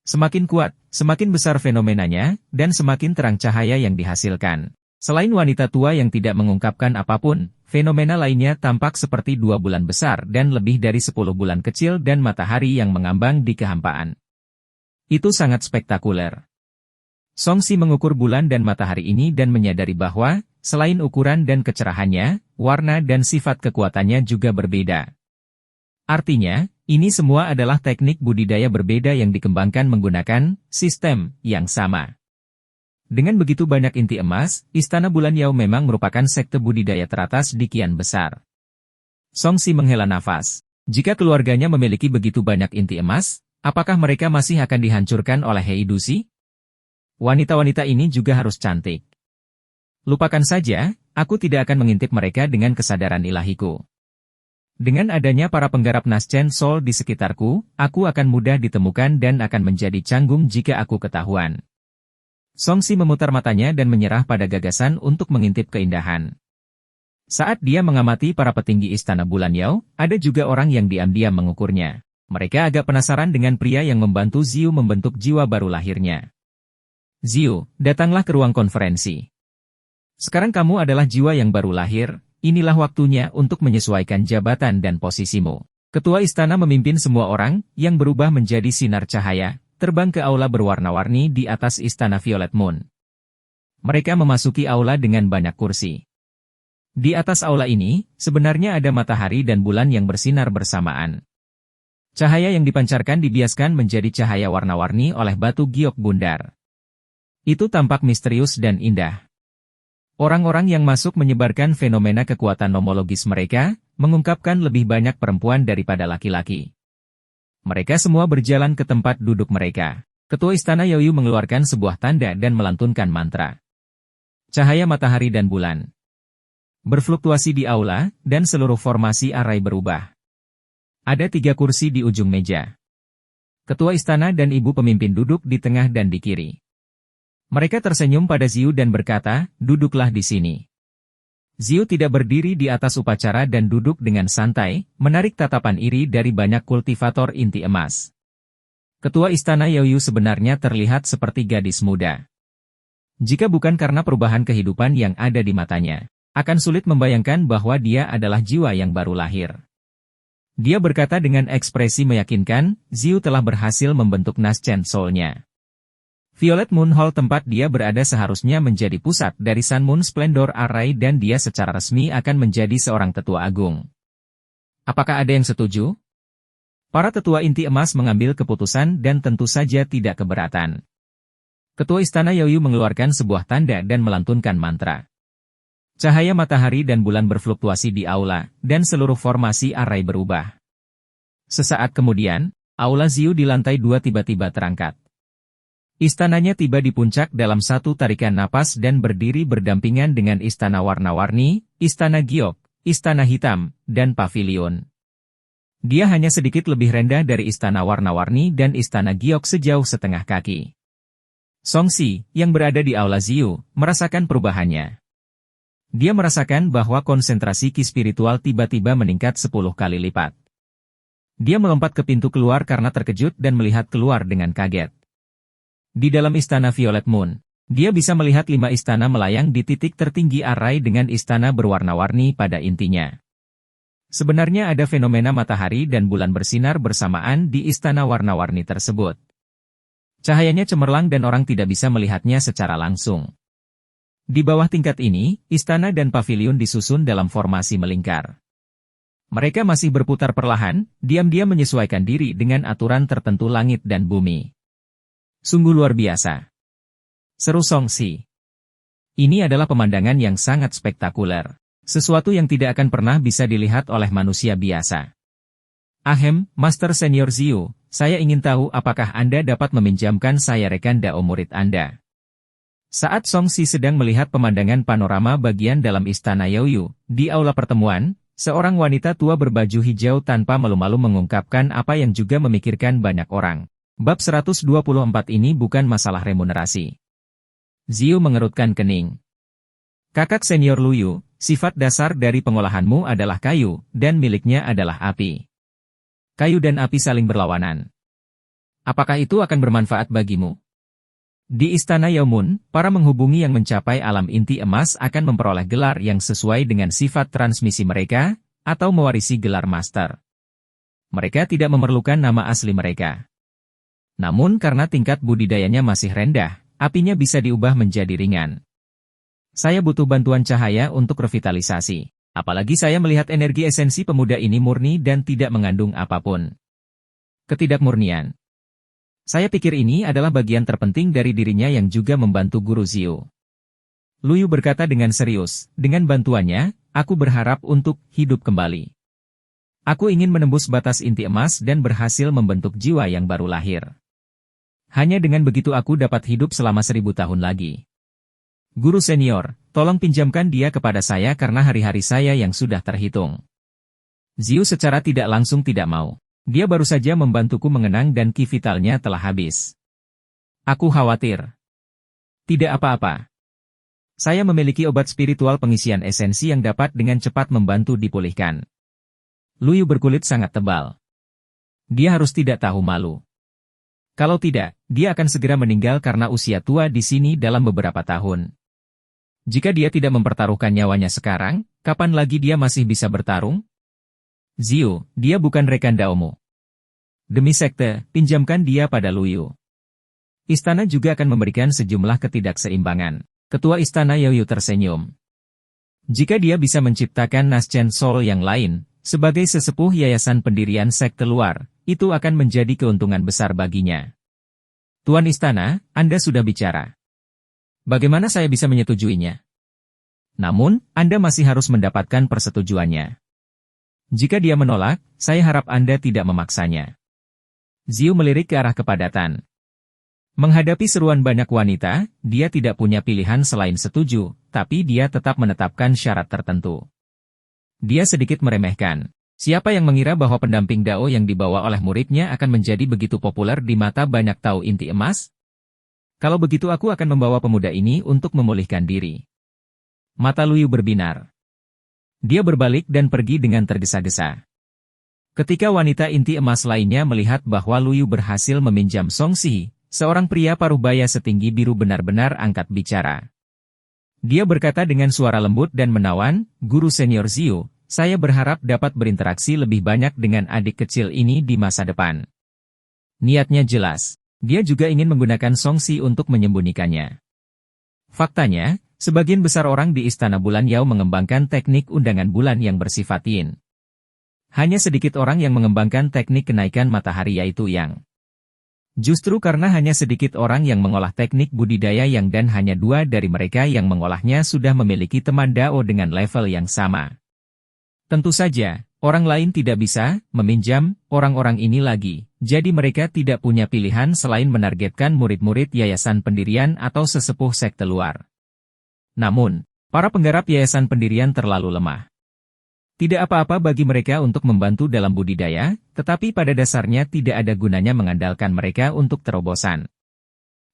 Semakin kuat, semakin besar fenomenanya, dan semakin terang cahaya yang dihasilkan. Selain wanita tua yang tidak mengungkapkan apapun, fenomena lainnya tampak seperti 2 bulan besar dan lebih dari 10 bulan kecil dan matahari yang mengambang di kehampaan. Itu sangat spektakuler. Songxi mengukur bulan dan matahari ini dan menyadari bahwa, selain ukuran dan kecerahannya, warna dan sifat kekuatannya juga berbeda. Artinya, ini semua adalah teknik budidaya berbeda yang dikembangkan menggunakan sistem yang sama. Dengan begitu banyak inti emas, Istana Bulan Yao memang merupakan sekte budidaya teratas di Kian Besar. Songxi menghela nafas. Jika keluarganya memiliki begitu banyak inti emas, apakah mereka masih akan dihancurkan oleh Heidusi? Wanita-wanita ini juga harus cantik. Lupakan saja, aku tidak akan mengintip mereka dengan kesadaran ilahiku. Dengan adanya para penggarap Naschen Soul di sekitarku, aku akan mudah ditemukan dan akan menjadi canggung jika aku ketahuan. Songxi memutar matanya dan menyerah pada gagasan untuk mengintip keindahan. Saat dia mengamati para petinggi Istana Bulan Yao, ada juga orang yang diam-diam mengukurnya. Mereka agak penasaran dengan pria yang membantu Xiu membentuk jiwa baru lahirnya. Xiu, datanglah ke ruang konferensi. Sekarang kamu adalah jiwa yang baru lahir, inilah waktunya untuk menyesuaikan jabatan dan posisimu. Ketua istana memimpin semua orang, yang berubah menjadi sinar cahaya, terbang ke aula berwarna-warni di atas istana Violet Moon. Mereka memasuki aula dengan banyak kursi. Di atas aula ini, sebenarnya ada matahari dan bulan yang bersinar bersamaan. Cahaya yang dipancarkan dibiaskan menjadi cahaya warna-warni oleh batu giok bundar. Itu tampak misterius dan indah. Orang-orang yang masuk menyebarkan fenomena kekuatan nomologis mereka, mengungkapkan lebih banyak perempuan daripada laki-laki. Mereka semua berjalan ke tempat duduk mereka. Ketua Istana Yaoyu mengeluarkan sebuah tanda dan melantunkan mantra. Cahaya matahari dan bulan berfluktuasi di aula, dan seluruh formasi arai berubah. Ada 3 kursi di ujung meja. Ketua Istana dan Ibu Pemimpin duduk di tengah dan di kiri. Mereka tersenyum pada Xiu dan berkata, duduklah di sini. Xiu tidak berdiri di atas upacara dan duduk dengan santai, menarik tatapan iri dari banyak kultivator inti emas. Ketua Istana Yaoyu sebenarnya terlihat seperti gadis muda. Jika bukan karena perubahan kehidupan yang ada di matanya, akan sulit membayangkan bahwa dia adalah jiwa yang baru lahir. Dia berkata dengan ekspresi meyakinkan, Xiu telah berhasil membentuk Naschen Soul-nya. Violet Moon Hall tempat dia berada seharusnya menjadi pusat dari Sun Moon Splendor Array dan dia secara resmi akan menjadi seorang tetua agung. Apakah ada yang setuju? Para tetua inti emas mengambil keputusan dan tentu saja tidak keberatan. Ketua Istana Yaoyu mengeluarkan sebuah tanda dan melantunkan mantra. Cahaya matahari dan bulan berfluktuasi di aula, dan seluruh formasi array berubah. Sesaat kemudian, aula Ziyu di lantai 2 tiba-tiba terangkat. Istananya tiba di puncak dalam satu tarikan napas dan berdiri berdampingan dengan istana warna-warni, istana giok, istana hitam, dan pavilion. Dia hanya sedikit lebih rendah dari istana warna-warni dan istana giok sejauh setengah kaki. Songxi, yang berada di aula Ziyu, merasakan perubahannya. Dia merasakan bahwa konsentrasi ki spiritual tiba-tiba meningkat 10 kali lipat. Dia melompat ke pintu keluar karena terkejut dan melihat keluar dengan kaget. Di dalam istana Violet Moon, dia bisa melihat 5 istana melayang di titik tertinggi array dengan istana berwarna-warni pada intinya. Sebenarnya ada fenomena matahari dan bulan bersinar bersamaan di istana warna-warni tersebut. Cahayanya cemerlang dan orang tidak bisa melihatnya secara langsung. Di bawah tingkat ini, istana dan pavilion disusun dalam formasi melingkar. Mereka masih berputar perlahan, diam-diam menyesuaikan diri dengan aturan tertentu langit dan bumi. Sungguh luar biasa. Seru Songxi. Ini adalah pemandangan yang sangat spektakuler. Sesuatu yang tidak akan pernah bisa dilihat oleh manusia biasa. Ahem, Master Senior Ziyu, saya ingin tahu apakah Anda dapat meminjamkan saya rekan dao murid Anda. Saat Songxi sedang melihat pemandangan panorama bagian dalam istana Yaoyu, di aula pertemuan, seorang wanita tua berbaju hijau tanpa malu-malu mengungkapkan apa yang juga memikirkan banyak orang. Bab 124 ini bukan masalah remunerasi. Ziyu mengerutkan kening. Kakak senior Luyu, sifat dasar dari pengolahanmu adalah kayu, dan miliknya adalah api. Kayu dan api saling berlawanan. Apakah itu akan bermanfaat bagimu? Di Istana Yaomun, para menghubungi yang mencapai alam inti emas akan memperoleh gelar yang sesuai dengan sifat transmisi mereka, atau mewarisi gelar master. Mereka tidak memerlukan nama asli mereka. Namun karena tingkat budidayanya masih rendah, apinya bisa diubah menjadi ringan. Saya butuh bantuan cahaya untuk revitalisasi. Apalagi saya melihat energi esensi pemuda ini murni dan tidak mengandung apapun. Ketidakmurnian. Saya pikir ini adalah bagian terpenting dari dirinya yang juga membantu Guru Ziyu. Luyu berkata dengan serius, dengan bantuannya, aku berharap untuk hidup kembali. Aku ingin menembus batas inti emas dan berhasil membentuk jiwa yang baru lahir. Hanya dengan begitu aku dapat hidup selama 1000 tahun lagi. Guru senior, tolong pinjamkan dia kepada saya karena hari-hari saya yang sudah terhitung. Ziyu secara tidak langsung tidak mau. Dia baru saja membantuku mengenang dan ki vitalnya telah habis. Aku khawatir. Tidak apa-apa. Saya memiliki obat spiritual pengisian esensi yang dapat dengan cepat membantu dipulihkan. Luyu berkulit sangat tebal. Dia harus tidak tahu malu. Kalau tidak, dia akan segera meninggal karena usia tua di sini dalam beberapa tahun. Jika dia tidak mempertaruhkan nyawanya sekarang, kapan lagi dia masih bisa bertarung? Ziyu, dia bukan rekan daomu. Demi sekte, pinjamkan dia pada Luyu. Istana juga akan memberikan sejumlah ketidakseimbangan. Ketua Istana Yaoyu tersenyum. Jika dia bisa menciptakan Naschen Soul yang lain, sebagai sesepuh yayasan pendirian sekte luar, itu akan menjadi keuntungan besar baginya. Tuan Istana, Anda sudah bicara. Bagaimana saya bisa menyetujuinya? Namun, Anda masih harus mendapatkan persetujuannya. Jika dia menolak, saya harap Anda tidak memaksanya. Ziyu melirik ke arah kepadatan. Menghadapi seruan banyak wanita, dia tidak punya pilihan selain setuju, tapi dia tetap menetapkan syarat tertentu. Dia sedikit meremehkan. Siapa yang mengira bahwa pendamping Dao yang dibawa oleh muridnya akan menjadi begitu populer di mata banyak Tao inti emas? Kalau begitu aku akan membawa pemuda ini untuk memulihkan diri. Mata Luyu berbinar. Dia berbalik dan pergi dengan tergesa-gesa. Ketika wanita inti emas lainnya melihat bahwa Luyu berhasil meminjam Songxi, seorang pria paruh baya setinggi biru benar-benar angkat bicara. Dia berkata dengan suara lembut dan menawan, Guru Senior Ziyu, saya berharap dapat berinteraksi lebih banyak dengan adik kecil ini di masa depan. Niatnya jelas. Dia juga ingin menggunakan Songxi untuk menyembunyikannya. Faktanya, sebagian besar orang di Istana Bulan Yao mengembangkan teknik undangan bulan yang bersifat yin. Hanya sedikit orang yang mengembangkan teknik kenaikan matahari yaitu Yang. Justru karena hanya sedikit orang yang mengolah teknik budidaya Yang dan hanya 2 dari mereka yang mengolahnya sudah memiliki teman Dao dengan level yang sama. Tentu saja, orang lain tidak bisa meminjam orang-orang ini lagi, jadi mereka tidak punya pilihan selain menargetkan murid-murid yayasan pendirian atau sesepuh sekte luar. Namun, para penggarap yayasan pendirian terlalu lemah. Tidak apa-apa bagi mereka untuk membantu dalam budidaya, tetapi pada dasarnya tidak ada gunanya mengandalkan mereka untuk terobosan.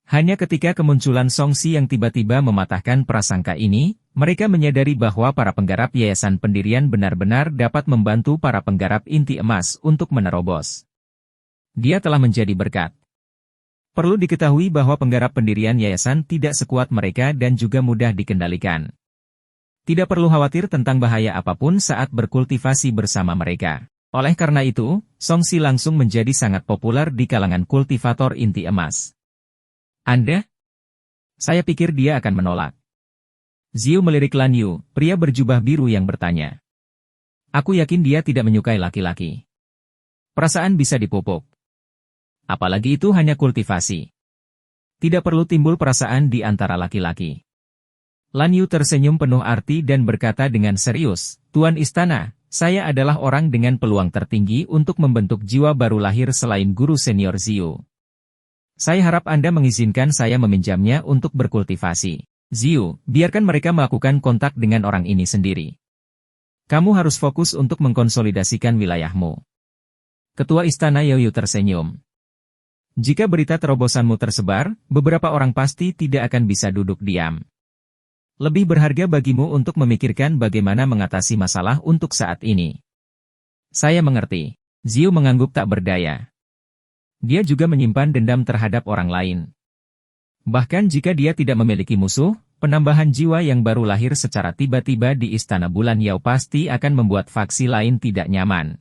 Hanya ketika kemunculan Songsi yang tiba-tiba mematahkan prasangka ini, mereka menyadari bahwa para penggarap yayasan pendirian benar-benar dapat membantu para penggarap inti emas untuk menerobos. Dia telah menjadi berkat. Perlu diketahui bahwa penggarap pendirian yayasan tidak sekuat mereka dan juga mudah dikendalikan. Tidak perlu khawatir tentang bahaya apapun saat berkultivasi bersama mereka. Oleh karena itu, Songsi langsung menjadi sangat populer di kalangan kultivator inti emas. Anda? Saya pikir dia akan menolak. Ziu melirik Lan Yu, pria berjubah biru yang bertanya. Aku yakin dia tidak menyukai laki-laki. Perasaan bisa dipupuk. Apalagi itu hanya kultivasi. Tidak perlu timbul perasaan di antara laki-laki. Lan Yu tersenyum penuh arti dan berkata dengan serius, Tuan Istana, saya adalah orang dengan peluang tertinggi untuk membentuk jiwa baru lahir selain guru senior Ziu. Saya harap Anda mengizinkan saya meminjamnya untuk berkultivasi. Ziu, biarkan mereka melakukan kontak dengan orang ini sendiri. Kamu harus fokus untuk mengkonsolidasikan wilayahmu. Ketua Istana Yoyu tersenyum. Jika berita terobosanmu tersebar, beberapa orang pasti tidak akan bisa duduk diam. Lebih berharga bagimu untuk memikirkan bagaimana mengatasi masalah untuk saat ini. Saya mengerti. Ziu mengangguk tak berdaya. Dia juga menyimpan dendam terhadap orang lain. Bahkan jika dia tidak memiliki musuh, penambahan jiwa yang baru lahir secara tiba-tiba di Istana Bulan Yao pasti akan membuat faksi lain tidak nyaman.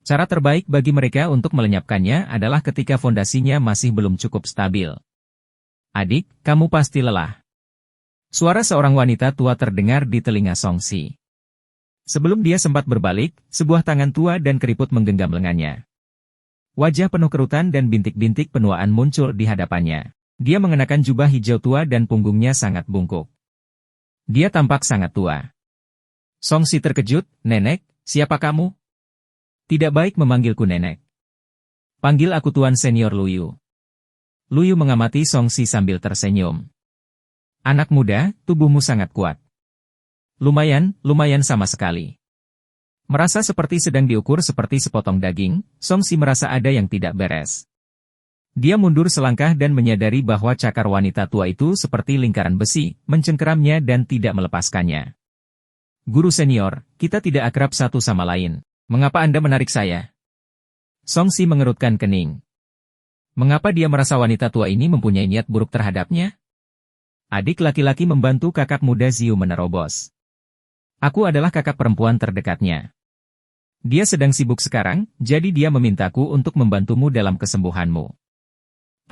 Cara terbaik bagi mereka untuk melenyapkannya adalah ketika fondasinya masih belum cukup stabil. Adik, kamu pasti lelah. Suara seorang wanita tua terdengar di telinga Songsi. Sebelum dia sempat berbalik, sebuah tangan tua dan keriput menggenggam lengannya. Wajah penuh kerutan dan bintik-bintik penuaan muncul di hadapannya. Dia mengenakan jubah hijau tua dan punggungnya sangat bungkuk. Dia tampak sangat tua. Songsi terkejut, Nenek, siapa kamu? Tidak baik memanggilku Nenek. Panggil aku Tuan Senior Luyu. Luyu mengamati Songsi sambil tersenyum. Anak muda, tubuhmu sangat kuat. Lumayan sama sekali. Merasa seperti sedang diukur seperti sepotong daging, Songsi merasa ada yang tidak beres. Dia mundur selangkah dan menyadari bahwa cakar wanita tua itu seperti lingkaran besi, mencengkeramnya dan tidak melepaskannya. Guru senior, kita tidak akrab satu sama lain. Mengapa Anda menarik saya? Songsi mengerutkan kening. Mengapa dia merasa wanita tua ini mempunyai niat buruk terhadapnya? Adik laki-laki membantu kakak muda Ziu menerobos. Aku adalah kakak perempuan terdekatnya. Dia sedang sibuk sekarang, jadi dia memintaku untuk membantumu dalam kesembuhanmu.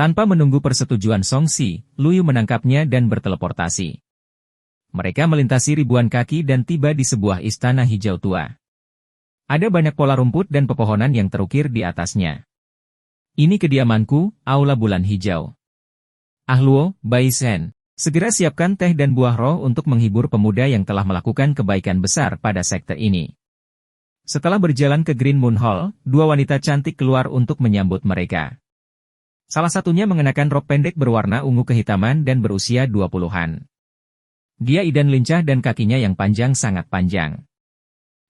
Tanpa menunggu persetujuan Songsi, Luyu menangkapnya dan berteleportasi. Mereka melintasi ribuan kaki dan tiba di sebuah istana hijau tua. Ada banyak pola rumput dan pepohonan yang terukir di atasnya. Ini kediamanku, Aula Bulan Hijau. Ahluo, Bai Sen. Segera siapkan teh dan buah roh untuk menghibur pemuda yang telah melakukan kebaikan besar pada sekte ini. Setelah berjalan ke Green Moon Hall, 2 wanita cantik keluar untuk menyambut mereka. Salah satunya mengenakan rok pendek berwarna ungu kehitaman dan berusia 20-an. Dia idan lincah dan kakinya yang panjang sangat panjang.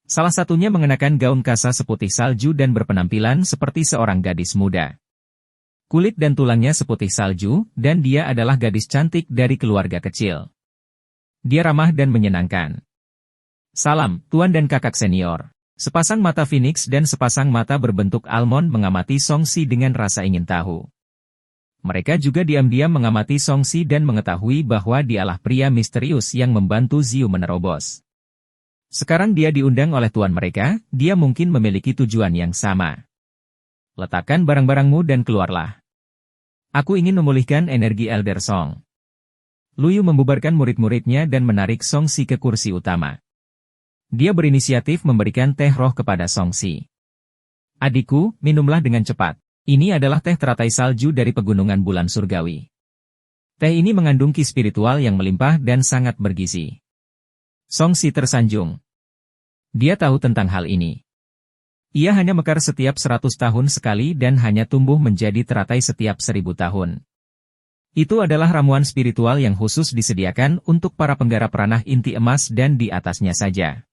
Salah satunya mengenakan gaun kasa seputih salju dan berpenampilan seperti seorang gadis muda. Kulit dan tulangnya seputih salju, dan dia adalah gadis cantik dari keluarga kecil. Dia ramah dan menyenangkan. Salam, Tuan dan kakak senior. Sepasang mata Phoenix dan sepasang mata berbentuk almond mengamati Songsi dengan rasa ingin tahu. Mereka juga diam-diam mengamati Songsi dan mengetahui bahwa dialah pria misterius yang membantu Ziu menerobos. Sekarang dia diundang oleh tuan mereka, dia mungkin memiliki tujuan yang sama. Letakkan barang-barangmu dan keluarlah. Aku ingin memulihkan energi Elder Song. Luyu membubarkan murid-muridnya dan menarik Songsi ke kursi utama. Dia berinisiatif memberikan teh roh kepada Songsi. Adikku, minumlah dengan cepat. Ini adalah teh teratai salju dari pegunungan bulan surgawi. Teh ini mengandung ki spiritual yang melimpah dan sangat bergizi. Songsi tersanjung. Dia tahu tentang hal ini. Ia hanya mekar setiap 100 tahun sekali dan hanya tumbuh menjadi teratai setiap 1000 tahun. Itu adalah ramuan spiritual yang khusus disediakan untuk para penggarap ranah inti emas dan di atasnya saja.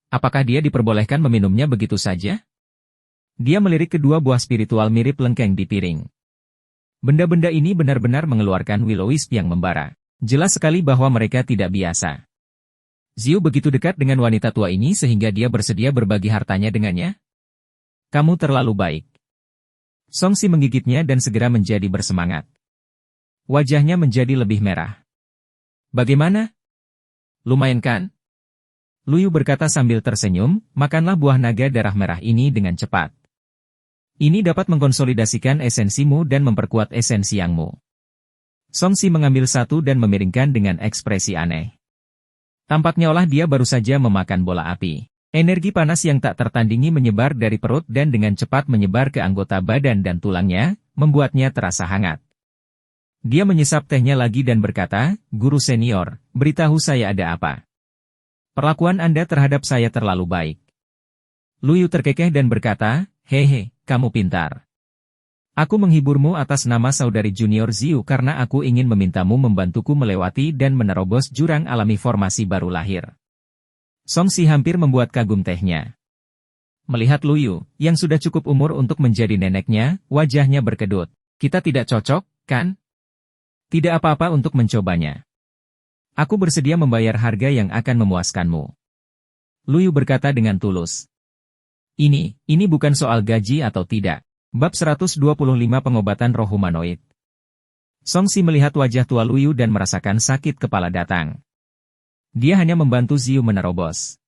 Apakah dia diperbolehkan meminumnya begitu saja? Dia melirik kedua buah spiritual mirip lengkeng di piring. Benda-benda ini benar-benar mengeluarkan will-o-wisp yang membara. Jelas sekali bahwa mereka tidak biasa. Ziu begitu dekat dengan wanita tua ini sehingga dia bersedia berbagi hartanya dengannya. Kamu terlalu baik. Songsi menggigitnya dan segera menjadi bersemangat. Wajahnya menjadi lebih merah. Bagaimana? Lumayan kan? Luyu berkata sambil tersenyum, makanlah buah naga darah merah ini dengan cepat. Ini dapat mengkonsolidasikan esensimu dan memperkuat esensi yangmu. Songsi mengambil satu dan memiringkan dengan ekspresi aneh. Tampaknya olah dia baru saja memakan bola api. Energi panas yang tak tertandingi menyebar dari perut dan dengan cepat menyebar ke anggota badan dan tulangnya, membuatnya terasa hangat. Dia menyesap tehnya lagi dan berkata, Guru senior, beritahu saya ada apa. Perlakuan Anda terhadap saya terlalu baik. Luyu terkekeh dan berkata, hehe, kamu pintar. Aku menghiburmu atas nama saudari junior Ziu karena aku ingin memintamu membantuku melewati dan menerobos jurang alami formasi baru lahir. Songsi hampir membuat kagum tehnya. Melihat Luyu, yang sudah cukup umur untuk menjadi neneknya, wajahnya berkedut. Kita tidak cocok, kan? Tidak apa-apa untuk mencobanya. Aku bersedia membayar harga yang akan memuaskanmu. Luyu berkata dengan tulus. Ini bukan soal gaji atau tidak. Bab 125 Pengobatan Roh Humanoid. Songsi melihat wajah tua Luyu dan merasakan sakit kepala datang. Dia hanya membantu Ziu menerobos.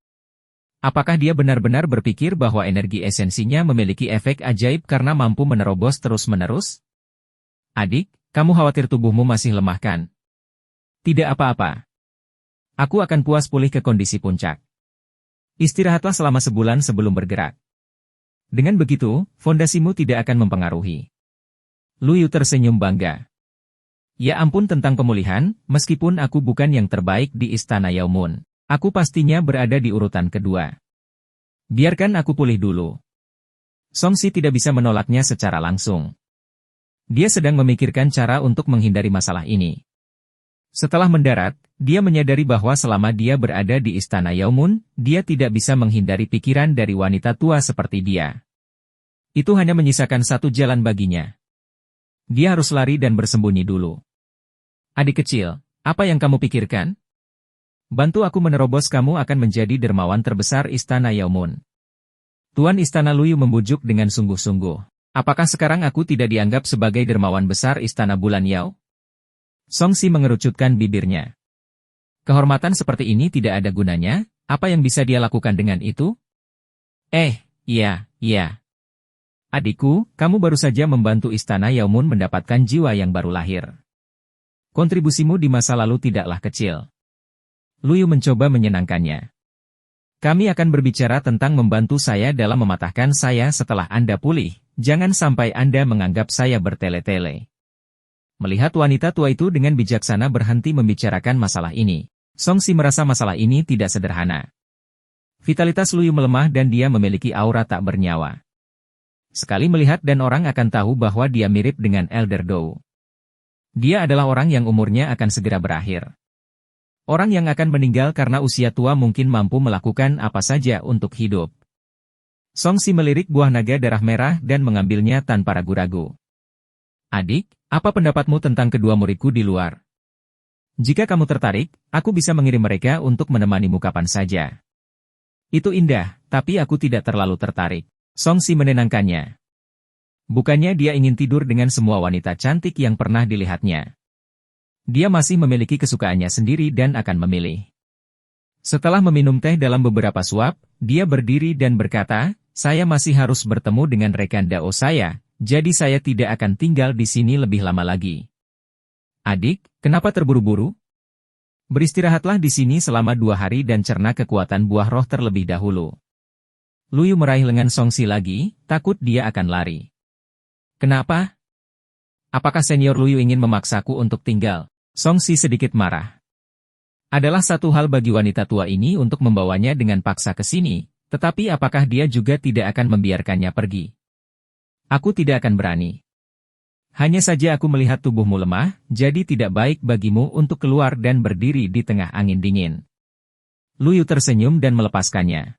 Apakah dia benar-benar berpikir bahwa energi esensinya memiliki efek ajaib karena mampu menerobos terus-menerus? Adik, kamu khawatir tubuhmu masih lemah kan? Tidak apa-apa. Aku akan puas pulih ke kondisi puncak. Istirahatlah selama sebulan sebelum bergerak. Dengan begitu, fondasimu tidak akan mempengaruhi. Luyu tersenyum bangga. Ya ampun tentang pemulihan, meskipun aku bukan yang terbaik di Istana Yaomun, aku pastinya berada di urutan kedua. Biarkan aku pulih dulu. Songsi tidak bisa menolaknya secara langsung. Dia sedang memikirkan cara untuk menghindari masalah ini. Setelah mendarat, dia menyadari bahwa selama dia berada di Istana Yaomun, dia tidak bisa menghindari pikiran dari wanita tua seperti dia. Itu hanya menyisakan satu jalan baginya. Dia harus lari dan bersembunyi dulu. Adik kecil, apa yang kamu pikirkan? Bantu aku menerobos, kamu akan menjadi dermawan terbesar Istana Yaomun. Tuan Istana Luyu membujuk dengan sungguh-sungguh. Apakah sekarang aku tidak dianggap sebagai dermawan besar Istana Bulan Yao? Songsi mengerucutkan bibirnya. Kehormatan seperti ini tidak ada gunanya, apa yang bisa dia lakukan dengan itu? Iya. Adikku, kamu baru saja membantu Istana Yaomun mendapatkan jiwa yang baru lahir. Kontribusimu di masa lalu tidaklah kecil. Luyu mencoba menyenangkannya. Kami akan berbicara tentang membantu saya dalam mematahkan saya setelah Anda pulih, jangan sampai Anda menganggap saya bertele-tele. Melihat wanita tua itu dengan bijaksana berhenti membicarakan masalah ini, Songsi merasa masalah ini tidak sederhana. Vitalitas Luyu melemah dan dia memiliki aura tak bernyawa. Sekali melihat dan orang akan tahu bahwa dia mirip dengan Elder Dou. Dia adalah orang yang umurnya akan segera berakhir. Orang yang akan meninggal karena usia tua mungkin mampu melakukan apa saja untuk hidup. Songsi melirik buah naga darah merah dan mengambilnya tanpa ragu-ragu. Adik, apa pendapatmu tentang kedua muridku di luar? Jika kamu tertarik, aku bisa mengirim mereka untuk menemanimu kapan saja. Itu indah, tapi aku tidak terlalu tertarik. Songsi menenangkannya. Bukannya dia ingin tidur dengan semua wanita cantik yang pernah dilihatnya. Dia masih memiliki kesukaannya sendiri dan akan memilih. Setelah meminum teh dalam beberapa suap, dia berdiri dan berkata, saya masih harus bertemu dengan rekan Dao saya. Jadi saya tidak akan tinggal di sini lebih lama lagi. Adik, kenapa terburu-buru? Beristirahatlah di sini selama 2 hari dan cerna kekuatan buah roh terlebih dahulu. Luyu meraih lengan Songsi lagi, takut dia akan lari. Kenapa? Apakah senior Luyu ingin memaksaku untuk tinggal? Songsi sedikit marah. Adalah satu hal bagi wanita tua ini untuk membawanya dengan paksa ke sini, tetapi apakah dia juga tidak akan membiarkannya pergi? Aku tidak akan berani. Hanya saja aku melihat tubuhmu lemah, jadi tidak baik bagimu untuk keluar dan berdiri di tengah angin dingin. Luyu tersenyum dan melepaskannya.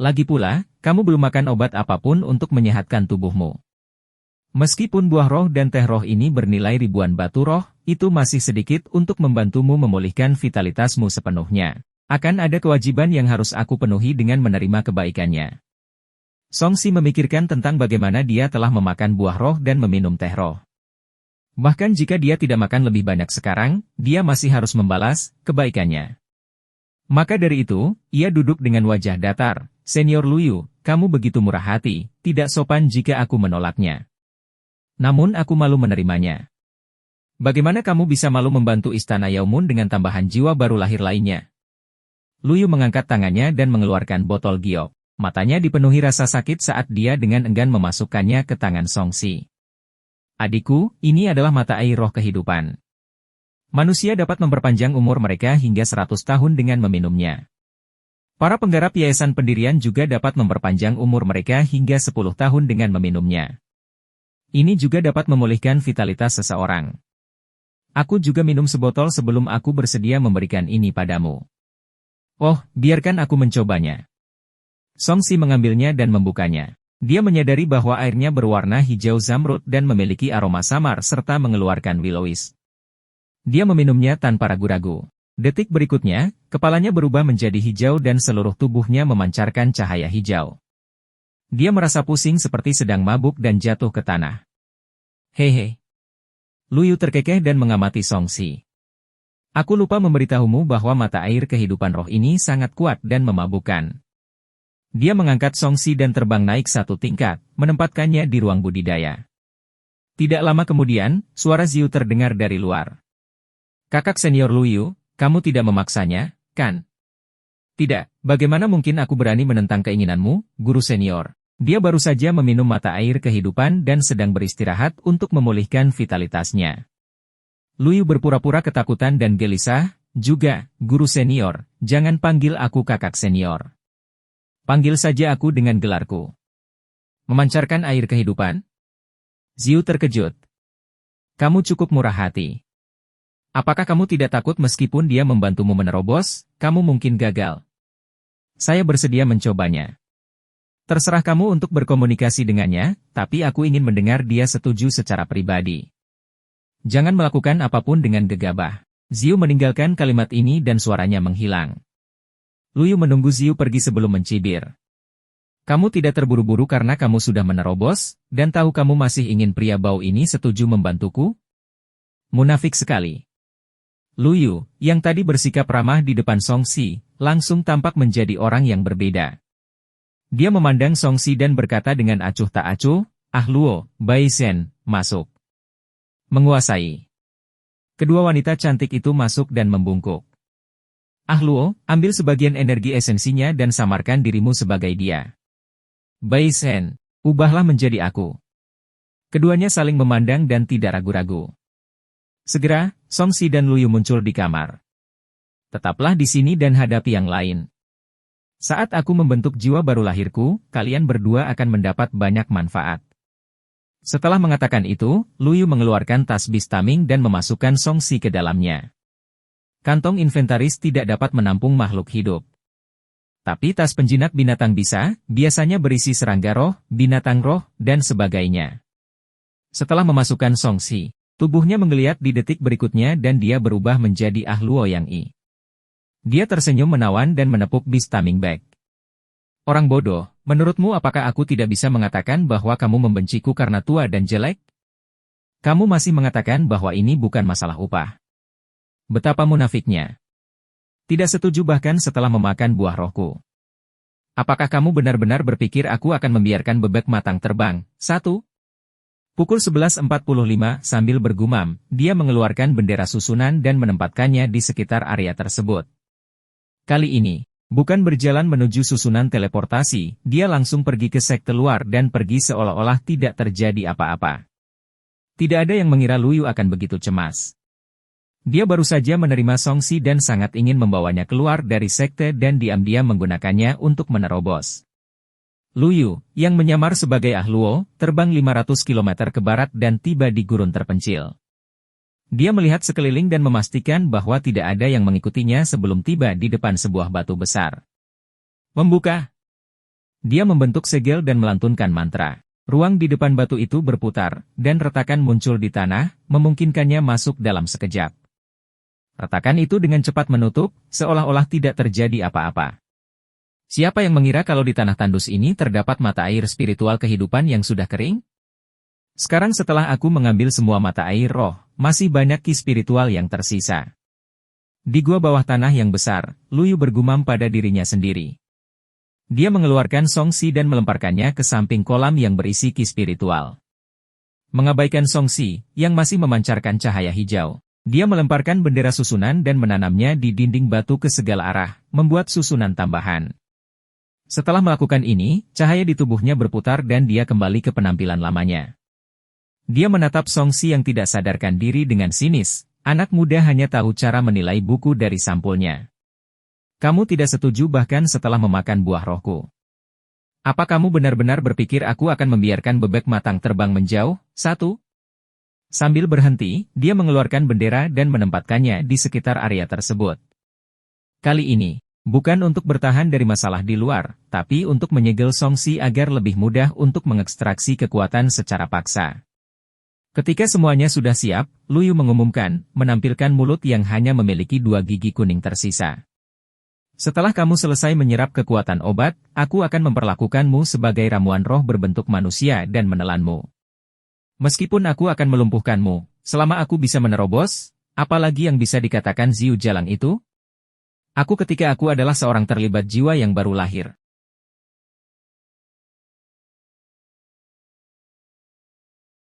Lagi pula, kamu belum makan obat apapun untuk menyehatkan tubuhmu. Meskipun buah roh dan teh roh ini bernilai ribuan batu roh, itu masih sedikit untuk membantumu memulihkan vitalitasmu sepenuhnya. Akan ada kewajiban yang harus aku penuhi dengan menerima kebaikannya. Songsi memikirkan tentang bagaimana dia telah memakan buah roh dan meminum teh roh. Bahkan jika dia tidak makan lebih banyak sekarang, dia masih harus membalas kebaikannya. Maka dari itu, ia duduk dengan wajah datar. Senior Luyu, kamu begitu murah hati, tidak sopan jika aku menolaknya. Namun aku malu menerimanya. Bagaimana kamu bisa malu membantu Istana Yaomun dengan tambahan jiwa baru lahir lainnya? Luyu mengangkat tangannya dan mengeluarkan botol giok. Matanya dipenuhi rasa sakit saat dia dengan enggan memasukkannya ke tangan Songsi. Adikku, ini adalah mata air roh kehidupan. Manusia dapat memperpanjang umur mereka hingga 100 tahun dengan meminumnya. Para penggarap yayasan pendirian juga dapat memperpanjang umur mereka hingga 10 tahun dengan meminumnya. Ini juga dapat memulihkan vitalitas seseorang. Aku juga minum sebotol sebelum aku bersedia memberikan ini padamu. Oh, biarkan aku mencobanya. Songsi mengambilnya dan membukanya. Dia menyadari bahwa airnya berwarna hijau zamrud dan memiliki aroma samar serta mengeluarkan willowish. Dia meminumnya tanpa ragu-ragu. Detik berikutnya, kepalanya berubah menjadi hijau dan seluruh tubuhnya memancarkan cahaya hijau. Dia merasa pusing seperti sedang mabuk dan jatuh ke tanah. Hehe. Luyu terkekeh dan mengamati Songsi. Aku lupa memberitahumu bahwa mata air kehidupan roh ini sangat kuat dan memabukkan. Dia mengangkat Songsi dan terbang naik 1 tingkat, menempatkannya di ruang budidaya. Tidak lama kemudian, suara Ziu terdengar dari luar. Kakak senior Luyu, kamu tidak memaksanya, kan? Tidak, bagaimana mungkin aku berani menentang keinginanmu, guru senior? Dia baru saja meminum mata air kehidupan dan sedang beristirahat untuk memulihkan vitalitasnya. Luyu berpura-pura ketakutan dan gelisah, juga, guru senior, jangan panggil aku kakak senior. Panggil saja aku dengan gelarku. Memancarkan air kehidupan? Ziu terkejut. Kamu cukup murah hati. Apakah kamu tidak takut meskipun dia membantumu menerobos, kamu mungkin gagal? Saya bersedia mencobanya. Terserah kamu untuk berkomunikasi dengannya, tapi aku ingin mendengar dia setuju secara pribadi. Jangan melakukan apapun dengan gegabah. Ziu meninggalkan kalimat ini dan suaranya menghilang. Luyu menunggu Ziu pergi sebelum mencibir. Kamu tidak terburu-buru karena kamu sudah menerobos, dan tahu kamu masih ingin pria bau ini setuju membantuku? Munafik sekali. Luyu, yang tadi bersikap ramah di depan Songsi, langsung tampak menjadi orang yang berbeda. Dia memandang Songsi dan berkata dengan acuh tak acuh, "Ah Luo, Bai Shen, masuk." Menguasai. Kedua wanita cantik itu masuk dan membungkuk. Ah Luo, ambil sebagian energi esensinya dan samarkan dirimu sebagai dia. Bai Shen, ubahlah menjadi aku. Keduanya saling memandang dan tidak ragu-ragu. Segera, Songsi dan Luyu muncul di kamar. Tetaplah di sini dan hadapi yang lain. Saat aku membentuk jiwa baru lahirku, kalian berdua akan mendapat banyak manfaat. Setelah mengatakan itu, Luyu mengeluarkan tasbih taming dan memasukkan Songsi ke dalamnya. Kantong inventaris tidak dapat menampung makhluk hidup. Tapi tas penjinak binatang bisa, biasanya berisi serangga roh, binatang roh, dan sebagainya. Setelah memasukkan Songsi, tubuhnya menggeliat di detik berikutnya dan dia berubah menjadi Ah Luo Yang I. Dia tersenyum menawan dan menepuk bis taming bag. Orang bodoh, menurutmu apakah aku tidak bisa mengatakan bahwa kamu membenciku karena tua dan jelek? Kamu masih mengatakan bahwa ini bukan masalah upah. Betapa munafiknya. Tidak setuju bahkan setelah memakan buah rohku. Apakah kamu benar-benar berpikir aku akan membiarkan bebek matang terbang? 1. Pukul 11.45 sambil bergumam, dia mengeluarkan bendera susunan dan menempatkannya di sekitar area tersebut. Kali ini, bukan berjalan menuju susunan teleportasi, dia langsung pergi ke sekte luar dan pergi seolah-olah tidak terjadi apa-apa. Tidak ada yang mengira Luyu akan begitu cemas. Dia baru saja menerima Songxi dan sangat ingin membawanya keluar dari sekte dan diam-diam menggunakannya untuk menerobos. Luyu, yang menyamar sebagai Ahluo, terbang 500 km ke barat dan tiba di gurun terpencil. Dia melihat sekeliling dan memastikan bahwa tidak ada yang mengikutinya sebelum tiba di depan sebuah batu besar. Membuka. Dia membentuk segel dan melantunkan mantra. Ruang di depan batu itu berputar, dan retakan muncul di tanah, memungkinkannya masuk dalam sekejap. Retakan itu dengan cepat menutup, seolah-olah tidak terjadi apa-apa. Siapa yang mengira kalau di tanah tandus ini terdapat mata air spiritual kehidupan yang sudah kering? Sekarang setelah aku mengambil semua mata air roh, masih banyak ki spiritual yang tersisa. Di gua bawah tanah yang besar, Luyu bergumam pada dirinya sendiri. Dia mengeluarkan Songxi dan melemparkannya ke samping kolam yang berisi ki spiritual. Mengabaikan Songxi, yang masih memancarkan cahaya hijau, dia melemparkan bendera susunan dan menanamnya di dinding batu ke segala arah, membuat susunan tambahan. Setelah melakukan ini, cahaya di tubuhnya berputar dan dia kembali ke penampilan lamanya. Dia menatap Songxi yang tidak sadarkan diri dengan sinis, anak muda hanya tahu cara menilai buku dari sampulnya. Kamu tidak setuju bahkan setelah memakan buah rohku. Apa kamu benar-benar berpikir aku akan membiarkan bebek matang terbang menjauh? 1. Sambil berhenti, dia mengeluarkan bendera dan menempatkannya di sekitar area tersebut. Kali ini, bukan untuk bertahan dari masalah di luar, tapi untuk menyegel Songxi agar lebih mudah untuk mengekstraksi kekuatan secara paksa. Ketika semuanya sudah siap, Luyu mengumumkan, menampilkan mulut yang hanya memiliki 2 gigi kuning tersisa. Setelah kamu selesai menyerap kekuatan obat, aku akan memperlakukanmu sebagai ramuan roh berbentuk manusia dan menelanmu. Meskipun aku akan melumpuhkanmu, selama aku bisa menerobos, apalagi yang bisa dikatakan Ziu Jalang itu? Ketika aku adalah seorang terlibat jiwa yang baru lahir.